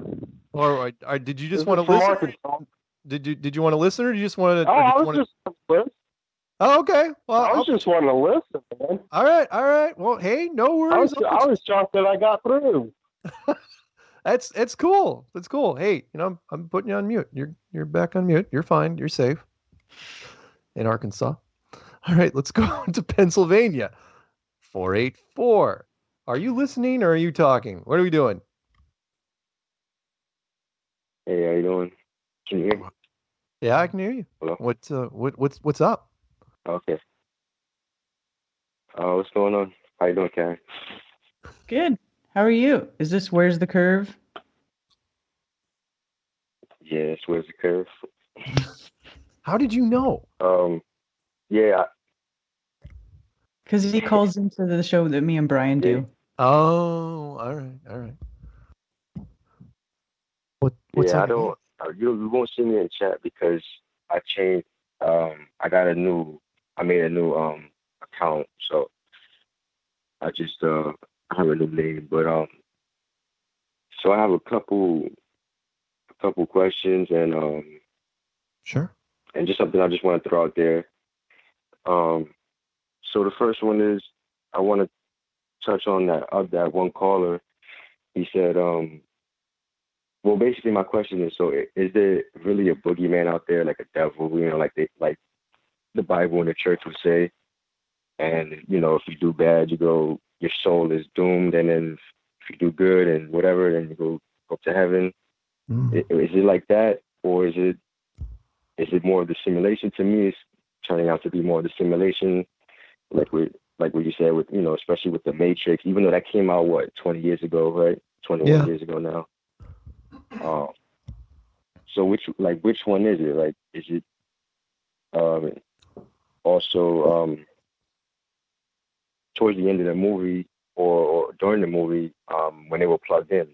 Or did you just want to listen? Did you want to listen, or do you just want to? Oh, I was just listening. Oh, okay. Well, I was just wanting to listen, man. All right. Well, hey, no worries. I was shocked that I got through. It's cool. That's cool. Hey, I'm putting you on mute. You're back on mute. You're fine. You're safe in Arkansas. All right, let's go to Pennsylvania. 484. Are you listening or are you talking? What are we doing? Hey, how you doing? Can you hear me? Yeah, I can hear you. Hello? What's up? Okay. What's going on? How you doing, Karen? Good. How are you? Is this Where's the Curve? Yes, Where's the Curve? How did you know? Yeah. Because he calls into the show that me and Brian do. Oh, all right. What's yeah, up? I don't. You won't see me in chat because I changed. I made a new account, so I just I have a new name. But so I have a couple questions and sure, and just something I just want to throw out there. So the first one is I want to touch on that one caller. He said, well, basically my question is, so is there really a boogeyman out there, like a devil, like the Bible and the church would say? And, if you do bad, your soul is doomed. And then if you do good and whatever, then you go to heaven. Is it like that? Or is it more of the simulation? To me, it's turning out to be more of the simulation, like what you said with, especially with the Matrix, even though that came out, 20 years ago, right? 21 years ago now. So which one is it? Like, is it also towards the end of the movie or during the movie when they were plugged in?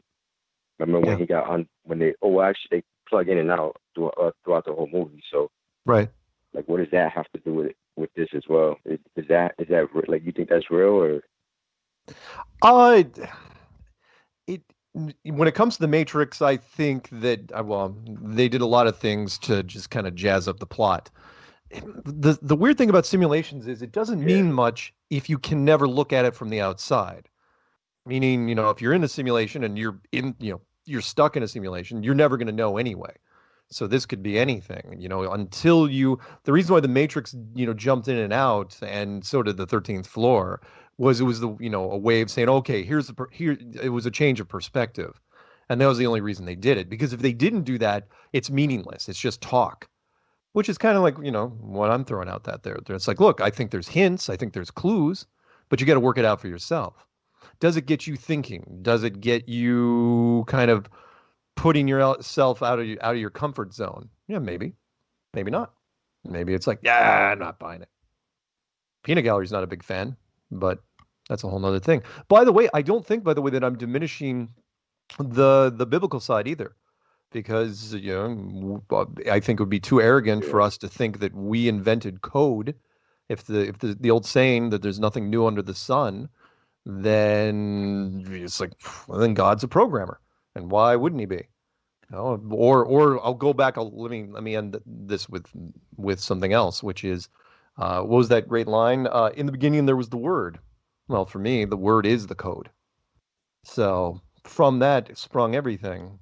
Remember when he got on? Actually they plug in and out throughout the whole movie. So right, like, what does that have to do with this as well? Is that like, you think that's real or? When it comes to the Matrix, I think that they did a lot of things to just kind of jazz up the plot. The weird thing about simulations is it doesn't mean much if you can never look at it from the outside. Meaning, if you're in a simulation and you're stuck in a simulation, you're never going to know anyway. So this could be anything, until the reason why the Matrix, jumped in and out, and so did the 13th floor, was it was a way of saying, okay, here it was a change of perspective. And that was the only reason they did it. Because if they didn't do that, it's meaningless. It's just talk, which is kind of like, what I'm throwing out there. It's like, look, I think there's hints, I think there's clues, but you got to work it out for yourself. Does it get you thinking? Does it get you kind of putting yourself out of your comfort zone? Yeah, maybe not. Maybe it's like, yeah, I'm not buying it. Peanut Gallery's not a big fan, but that's a whole nother thing. By the way, I don't think, that I'm diminishing the biblical side either, because I think it would be too arrogant for us to think that we invented code. If the old saying that there's nothing new under the sun, then it's like, well, then God's a programmer, and why wouldn't he be? Or I'll go back. Let me end this with something else, which is, what was that great line? In the beginning, there was the Word. Well, for me, the Word is the code. So from that sprung everything.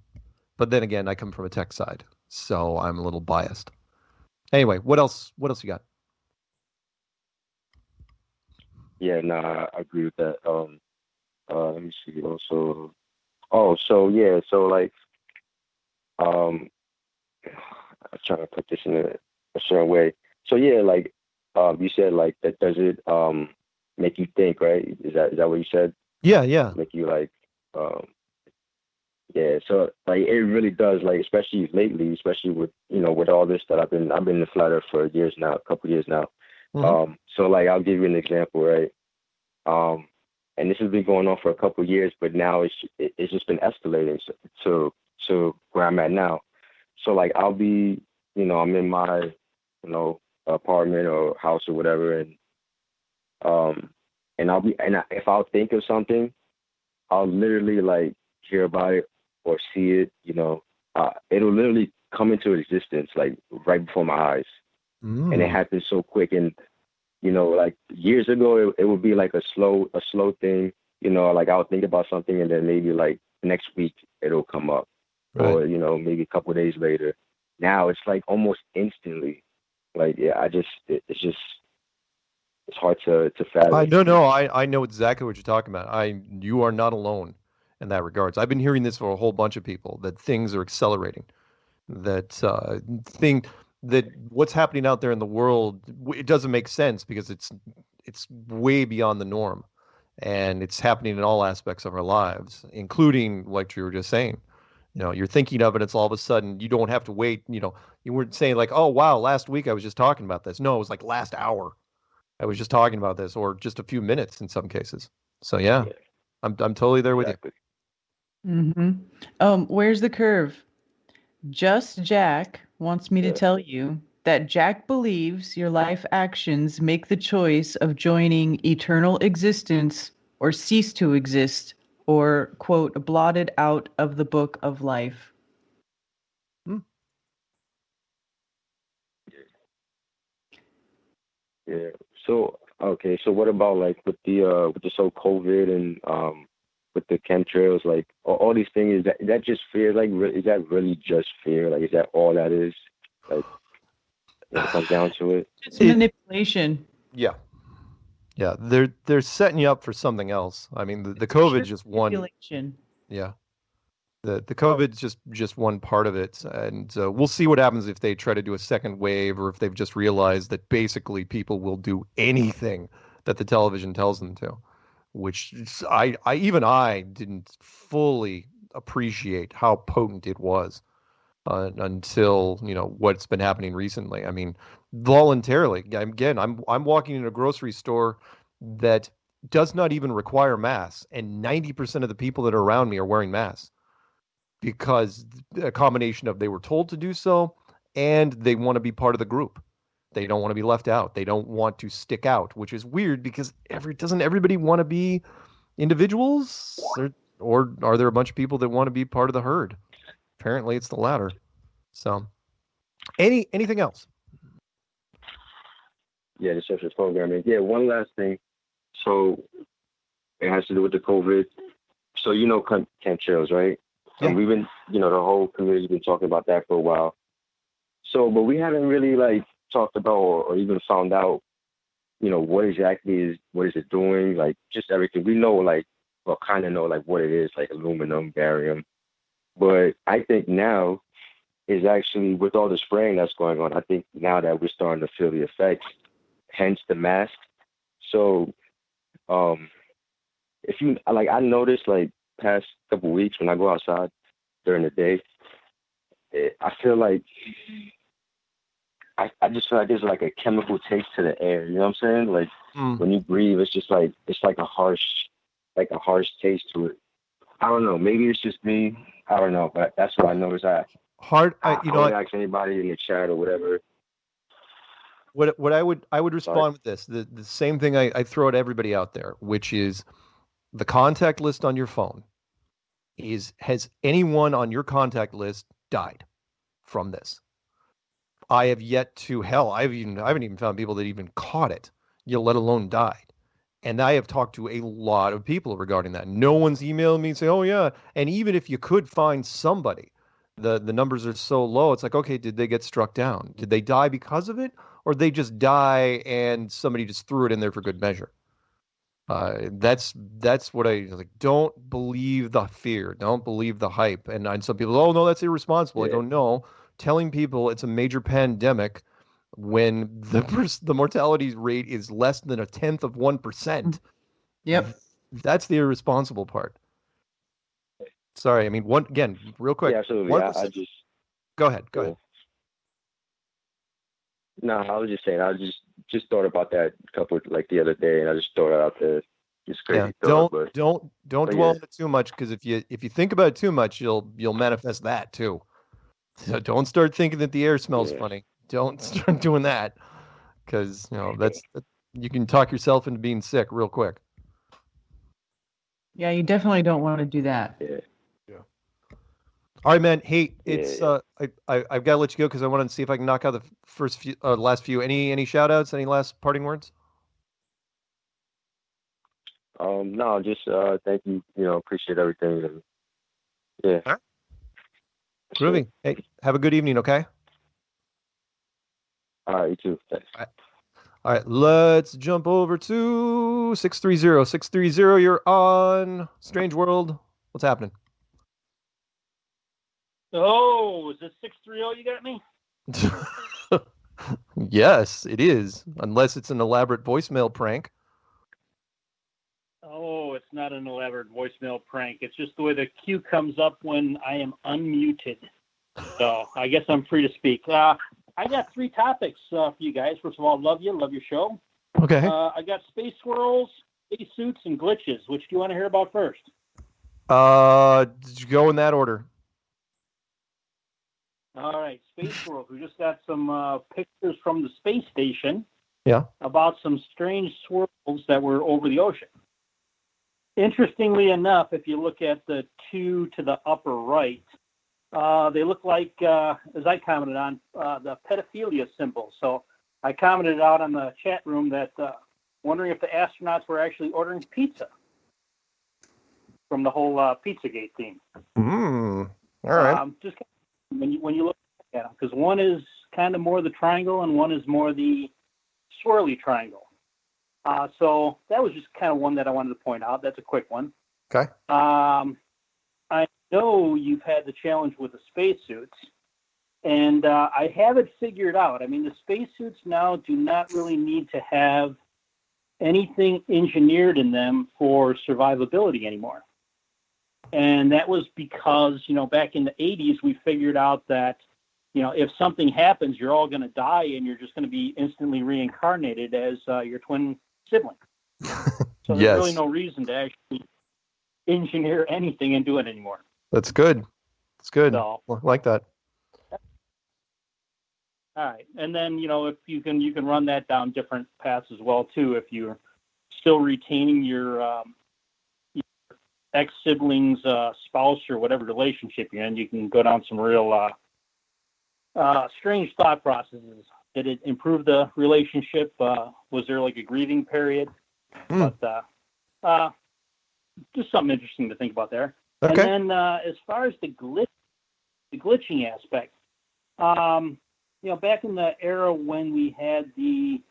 But then again, I come from a tech side, so I'm a little biased. Anyway, what else you got? Yeah, no, I agree with that. Let me see. So like, I'm trying to put this in a certain way. So yeah, like, you said, like, that does it make you think, right? Is that what you said? Yeah. Make you like, Yeah, so like it really does, like especially lately, especially with with all this that I've been in the flat earth for years now, a couple years now. So like I'll give you an example, right? And this has been going on for a couple of years, but now it's just been escalating to where I'm at now. So like I'll be, I'm in my, apartment or house or whatever, and if I'll think of something, I'll literally like hear about it or see it, it'll literally come into existence like right before my eyes, and it happens so quick. And like years ago, it would be like a slow thing, like I'll think about something and then maybe like next week it'll come up, or maybe a couple of days later. Now it's like almost instantly. Like it's hard to fathom. I know exactly what you're talking about. You are not alone in that regards. I've been hearing this for a whole bunch of people, that things are accelerating, that that what's happening out there in the world, it doesn't make sense because it's way beyond the norm, and it's happening in all aspects of our lives, including like you were just saying. You're thinking of it, it's all of a sudden, you don't have to wait. You weren't saying like, oh wow, last week I was just talking about this. No, it was like last hour I was just talking about this, or just a few minutes in some cases. So yeah. I'm totally there with you. Where's the curve? Just Jack wants me to tell you that Jack believes your life actions make the choice of joining eternal existence or cease to exist, or, quote, blotted out of the book of life. Yeah. So okay. So what about like with the whole COVID and with the chemtrails, like all these things? Is that just fear? Like, is that really just fear? Like, is that all that is? Like, when it comes down to it, it's manipulation. Yeah. Yeah, they're setting you up for something else. I mean, the COVID just one. Yeah, the COVID's just one part of it, and we'll see what happens if they try to do a second wave, or if they've just realized that basically people will do anything that the television tells them to, which I didn't fully appreciate how potent it was until what's been happening recently. I mean, voluntarily, again, I'm walking in a grocery store that does not even require masks, and 90% of the people that are around me are wearing masks, because a combination of they were told to do so, and they want to be part of the group. They don't want to be left out. They don't want to stick out, which is weird because doesn't everybody want to be individuals, or are there a bunch of people that want to be part of the herd? Apparently, it's the latter. So, anything else? Yeah, the social programming. Yeah, one last thing. So it has to do with the COVID. So chemtrails, right? Yeah. And we've been, the whole community's been talking about that for a while. So, but we haven't really like talked about or even found out, what exactly is it doing? Like just everything we know, like, well, kind of know like what it is, like aluminum, barium. But I think now is actually with all the spraying that's going on, I think now that we're starting to feel the effects, hence the mask. So, if you like, I noticed like past couple of weeks when I go outside during the day, I feel like I just feel like there's like a chemical taste to the air. You know what I'm saying? Like when you breathe, it's just like a harsh taste to it. I don't know. Maybe it's just me. I don't know, but that's what I noticed. I would ask anybody in the chat or whatever. What I would respond with this, the same thing I throw at everybody out there, which is the contact list on your phone has anyone on your contact list died from this? I have yet to I haven't even found people that even caught it, let alone died. And I have talked to a lot of people regarding that. No one's emailed me and say, oh yeah. And even if you could find somebody, the numbers are so low. It's like, okay, did they get struck down? Did they die because of it? Or they just die and somebody just threw it in there for good measure? That's what I like. Don't believe the fear. Don't believe the hype. And some people, oh no, that's irresponsible. Yeah. I don't know. Telling people it's a major pandemic when the mortality rate is less than 1/10 of 1%. Yep. That's the irresponsible part. Sorry, I mean, real quick. Yeah, absolutely. I just go ahead. Go ahead. No, I was just saying. I just thought about that the other day, and I just throw it out there. Just crazy. Yeah, thought, don't dwell on it too much, because if you think about it too much, you'll manifest that too. So don't start thinking that the air smells funny. Don't start doing that, because you can talk yourself into being sick real quick. Yeah, you definitely don't want to do that. Yeah. All right, man. Hey, it's I've got to let you go because I want to see if I can knock out the last few. Any shout outs? Any last parting words? No, just thank you. Appreciate everything. And, yeah. All right. Groovy. Hey, have a good evening. Okay. All right. You too. Thanks. All right. Let's jump over to 630. 630. You're on Strange World. What's happening? Oh, is it 630 you got me? Yes, it is. Unless it's an elaborate voicemail prank. Oh, it's not an elaborate voicemail prank. It's just the way the cue comes up when I am unmuted. So I guess I'm free to speak. I got 3 topics for you guys. First of all, love your show. Okay. I got space swirls, space suits, and glitches. Which do you want to hear about first? Did you go in that order? All right, Space World. We just got some pictures from the space station. Yeah. About some strange swirls that were over the ocean. Interestingly enough, if you look at the 2 to the upper right, they look like, as I commented on, the pedophilia symbol. So I commented out on the chat room that wondering if the astronauts were actually ordering pizza from the whole Pizzagate theme. All right. Just when you look at them, because one is kind of more the triangle and one is more the swirly triangle. So that was just kind of one that I wanted to point out. That's a quick one. Okay. I know you've had the challenge with the spacesuits, and I have it figured out. I mean, the spacesuits now do not really need to have anything engineered in them for survivability anymore. And that was because, back in the 80s, we figured out that, if something happens, you're all going to die and you're just going to be instantly reincarnated as your twin sibling. So there's really no reason to actually engineer anything and do it anymore. That's good. It's good. So, I like that. All right. And then, if you can run that down different paths as well, too, if you're still retaining your ex-sibling's spouse or whatever relationship you're in, you can go down some real strange thought processes. Did it improve the relationship? Was there like a grieving period? But just something interesting to think about there. Okay. And then as far as the glitching aspect, back in the era when we had the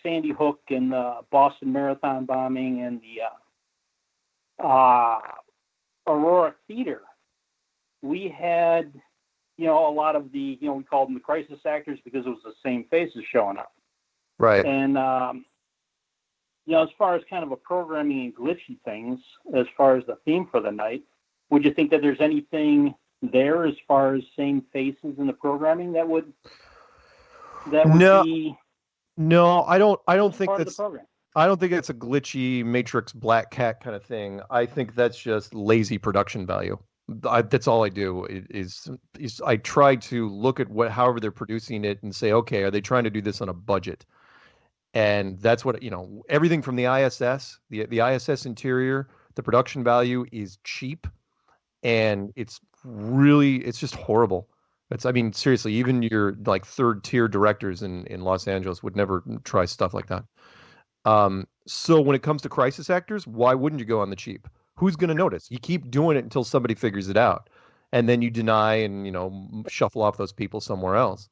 Sandy Hook and the Boston Marathon bombing and the Aurora Theater, we had, a lot of the, we called them the crisis actors because it was the same faces showing up. Right. And, as far as kind of a programming and glitchy things, as far as the theme for the night, would you think that there's anything there as far as same faces in the programming that would be? No, I don't think part that's of the program? I don't think it's a glitchy Matrix Black Cat kind of thing. I think that's just lazy production value. That's all I do is I try to look at however they're producing it and say, okay, are they trying to do this on a budget? And that's what, everything from the ISS, the ISS interior, the production value is cheap, and it's just horrible. Seriously, even your like 3rd tier directors in Los Angeles would never try stuff like that. So when it comes to crisis actors, why wouldn't you go on the cheap? Who's going to notice? You keep doing it until somebody figures it out, and then you deny and shuffle off those people somewhere else.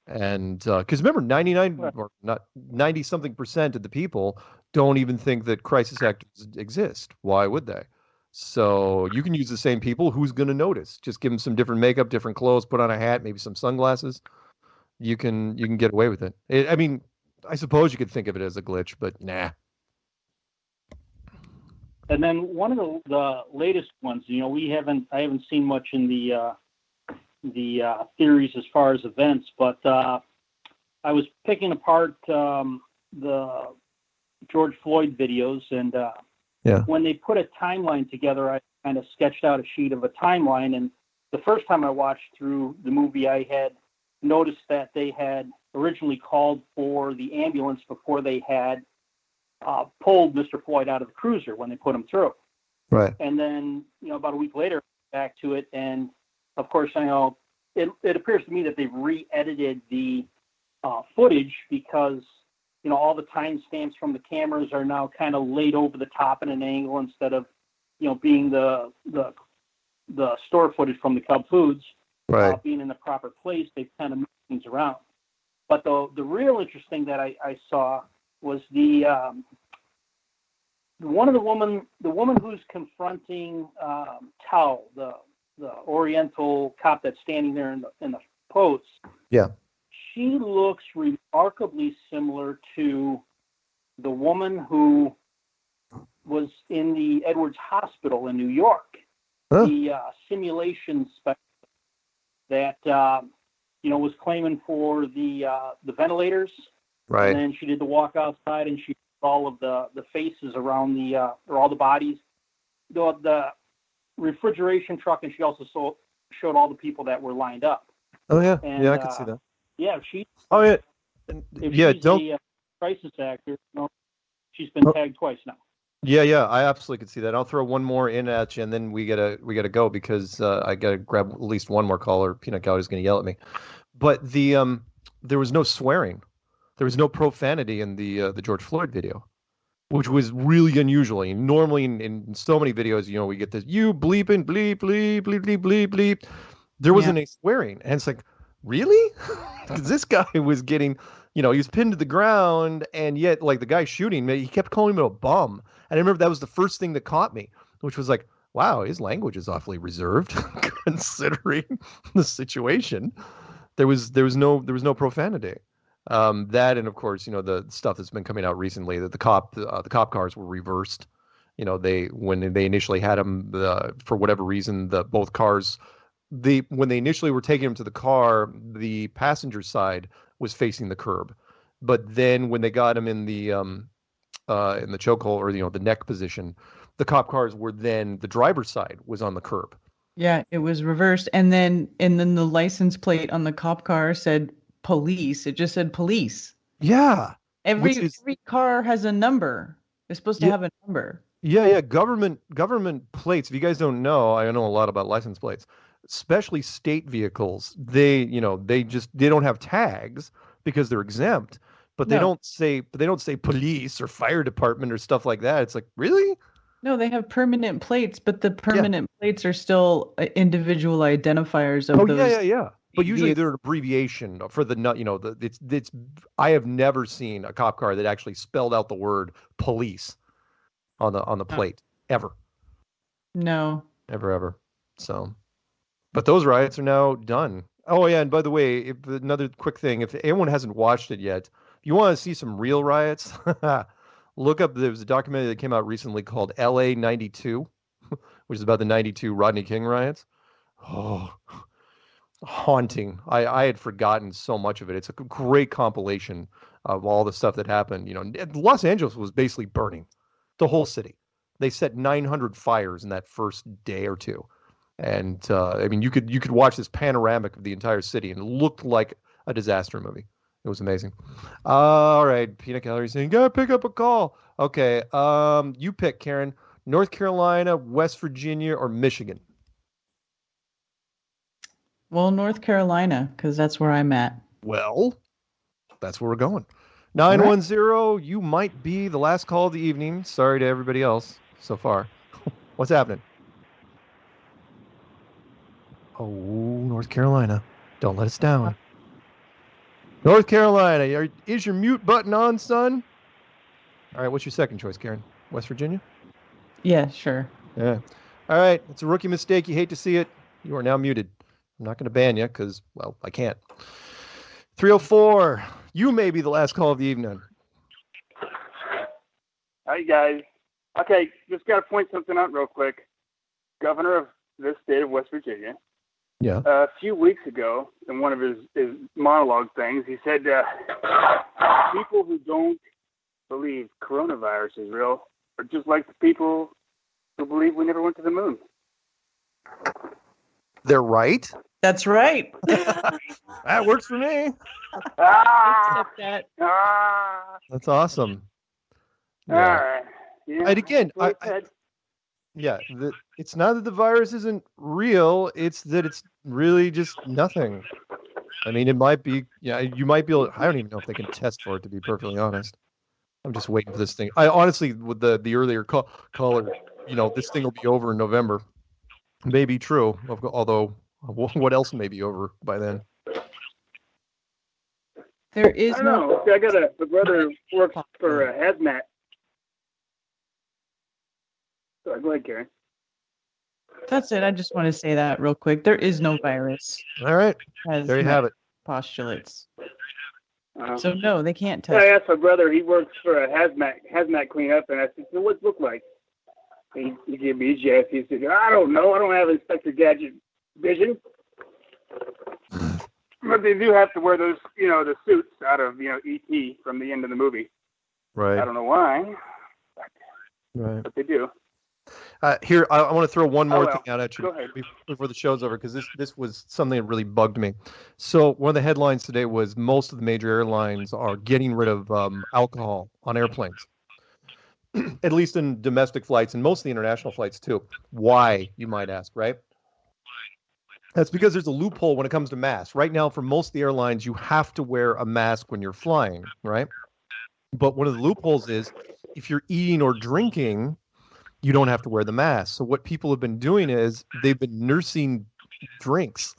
And because remember, 90 something percent of the people don't even think that crisis actors exist. Why would they? So you can use the same people. Who's going to notice? Just give them some different makeup, different clothes, put on a hat, maybe some sunglasses. You can get away with it. I suppose you could think of it as a glitch, but nah. And then one of the latest ones, I haven't seen much in the theories as far as events, but I was picking apart the George Floyd videos, and when they put a timeline together, I kind of sketched out a sheet of a timeline. And the first time I watched through the movie, I had noticed that they had originally called for the ambulance before they had pulled Mr. Floyd out of the cruiser when they put him through. Right. And then, about a week later, back to it, and of course, I know it appears to me that they've re-edited the footage because, all the timestamps from the cameras are now kind of laid over the top in an angle instead of, being the store footage from the Cub Foods, right, being in the proper place. They've kind of moved things around. But the real interesting that I saw was the woman who's confronting Tao, the Oriental cop that's standing there in the pose. Yeah. She looks remarkably similar to the woman who was in the Edwards Hospital in New York, the simulation specialist that was claiming for the ventilators. Right. And then she did the walk outside, and she did all of the faces around or all the bodies, the refrigeration truck, and she also showed all the people that were lined up. Oh yeah, And, I can see that. Yeah, she. Oh yeah, She's a crisis actor. She's been tagged twice now. Yeah, I absolutely could see that. I'll throw one more in at you, and then we gotta go because I gotta grab at least one more caller. Peanut Gallery's gonna yell at me. But there was no swearing, there was no profanity in the George Floyd video, which was really unusual. Normally in so many videos, we get this you bleeping bleep bleep bleep bleep bleep bleep. There wasn't any swearing, and it's like, really? Because this guy was getting, he was pinned to the ground, and yet, like, the guy shooting, he kept calling him a bum. And I remember that was the first thing that caught me, which was like, wow, his language is awfully reserved, considering the situation. There was no profanity. That, and of course, the stuff that's been coming out recently, that the cop cars were reversed. When they initially had them, for whatever reason, both cars. When they initially were taking him to the car, the passenger side was facing the curb, but then when they got him in the chokehold, or the neck position, the cop cars were then the driver's side was on the curb. Yeah, it was reversed, and then the license plate on the cop car said police. It just said police. Yeah, every car has a number. It's supposed to have a number. Yeah. Government plates. If you guys don't know, I know a lot about license plates. Especially state vehicles, they don't have tags because they're exempt, but they don't say police or fire department or stuff like that. It's like, really? No, they have permanent plates, but the permanent plates are still individual identifiers of those. Yeah. But usually they're an abbreviation for it's. I have never seen a cop car that actually spelled out the word police on the plate ever. No. Ever. So. But those riots are now done. Oh, yeah, and by the way, another quick thing, if anyone hasn't watched it yet, if you want to see some real riots, look up, there was a documentary that came out recently called LA 92, which is about the 92 Rodney King riots. Oh, haunting. I had forgotten so much of it. It's a great compilation of all the stuff that happened. Los Angeles was basically burning, the whole city. They set 900 fires in that first day or two. And you could watch this panoramic of the entire city, and it looked like a disaster movie. It was amazing. All right, Peanut Gallery saying, "Gotta pick up a call." Okay, you pick, Karen. North Carolina, West Virginia, or Michigan? Well, North Carolina, because that's where I'm at. Well, that's where we're going. 910. You might be the last call of the evening. Sorry to everybody else so far. What's happening? Oh, North Carolina. Don't let us down. North Carolina, is your mute button on, son? All right, what's your second choice, Karen? West Virginia? Yeah, sure. Yeah. All right, it's a rookie mistake. You hate to see it. You are now muted. I'm not going to ban you because, well, I can't. 304, you may be the last call of the evening. Hi, guys. Okay, just got to point something out real quick. Governor of this state of West Virginia, Yeah. a few weeks ago, in one of his monologue things, he said, people who don't believe coronavirus is real are just like the people who believe we never went to the moon. They're right. That's right. That works for me. Accept that. That's awesome. All right. Yeah. And again, it's not that the virus isn't real, it's that it's really just nothing. I mean, it might be, you might be able, I don't even know if they can test for it, to be perfectly honest. I'm just waiting for this thing. I honestly, with the earlier caller, this thing will be over in November. May be true, although what else may be over by then? There is I don't know. I got a brother who works for hazmat. Sorry, go ahead, Karen. That's it. I just want to say that real quick. There is no virus. All right. As There you have it. Postulates. So no, they can't test. I asked my brother. He works for a hazmat cleanup, and I said, "So what's it look like?" He gave me his yes. He said, "I don't know. I don't have Inspector Gadget vision." But they do have to wear those, the suits out of, E.T. from the end of the movie. Right. I don't know why, but they do. Here, I want to throw one more well, thing out at you go ahead. before the show's over, because this was something that really bugged me. So one of the headlines today was most of the major airlines are getting rid of alcohol on airplanes, at least in domestic flights and most of the international flights too. Why, you might ask, right? That's because there's a loophole when it comes to masks. Right now, for most of the airlines, you have to wear a mask when you're flying, right? But one of the loopholes is if you're eating or drinking, you don't have to wear the mask. So what people have been doing is they've been nursing drinks.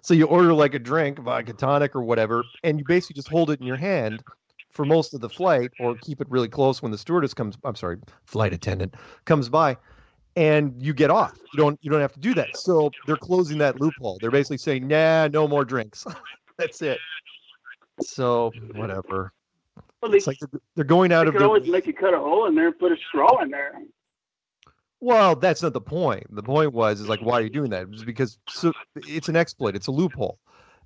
So you order like a drink, vodka tonic or whatever, and you basically just hold it in your hand for most of the flight, or keep it really close when the flight attendant comes by, and you get off. You don't have to do that. So they're closing that loophole. They're basically saying, nah, no more drinks. That's it. So whatever. Well, It's like they're going out they of could their always make you cut a hole in there and put a straw in there. Well, that's not the point. The point is like, why are you doing that? It's because it's an exploit. It's a loophole,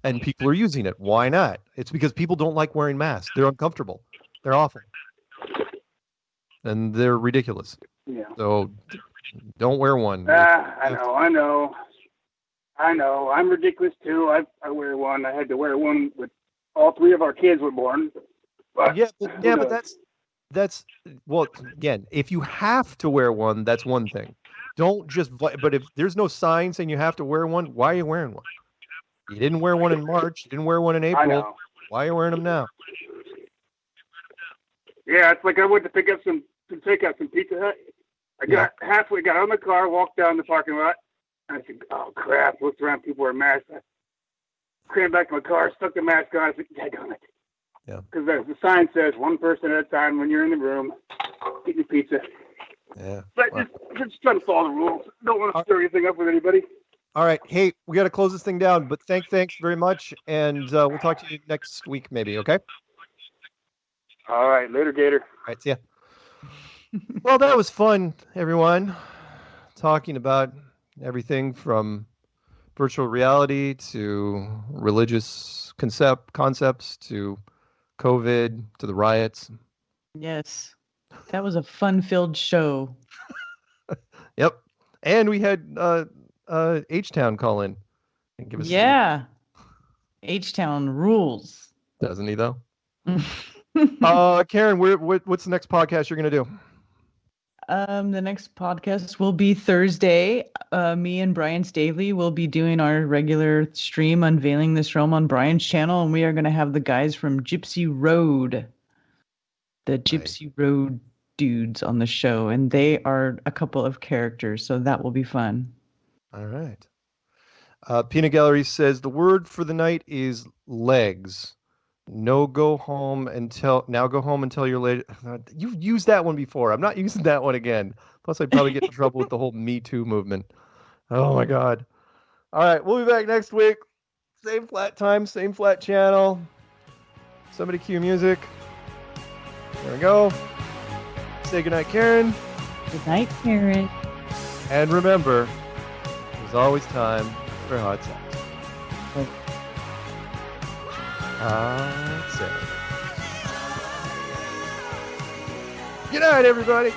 and people are using it. Why not? It's because people don't like wearing masks. They're uncomfortable. They're awful, and they're ridiculous. Yeah. So don't wear one. I know. I'm ridiculous too. I wear one. I had to wear one with all three of our kids were born. But, but that's well, again, if you have to wear one, that's one thing. Don't just, but if there's no sign saying you have to wear one, why are you wearing one? You didn't wear one in March. You didn't wear one in April. Why are you wearing them now? Yeah, it's like I went to pick up some Pizza Hut. I got halfway, got out of my car, walked down the parking lot, and I said, "Oh crap!" Looked around, people wearing masks. I crammed back to my car, stuck the mask on. I said, "Daggone it!" Yeah. Because the sign says 1 person at a time when you're in the room, get your pizza. Yeah. But just trying to follow the rules. Don't want to stir anything up with anybody. All right. Hey, we got to close this thing down, but thanks very much, and we'll talk to you next week, maybe. Okay. All right. Later, Gator. All right. See ya. Well, that was fun, everyone. Talking about everything from virtual reality to religious concepts to COVID to the riots. Yes. That was a fun-filled show. Yep. And we had H-Town call in and give us H-Town rules. Doesn't he though? Karen, what's the next podcast you're going to do? The next podcast will be Thursday. Me and Brian Stavely will be doing our regular stream, Unveiling This Realm, on Brian's channel, and we are going to have the guys from Gypsy Road, the Gypsy Road dudes on the show, and they are a couple of characters, so that will be fun. All right. Peanut Gallery says the word for the night is legs. Go home and tell your lady. You've used that one before. I'm not using that one again. Plus, I'd probably get in trouble with the whole Me Too movement. Oh my God. All right, we'll be back next week. Same flat time, same flat channel. Somebody cue music. There we go. Say goodnight, Karen. Good night, Karen. And remember, there's always time for hot sex. Hot sex. Good night, everybody.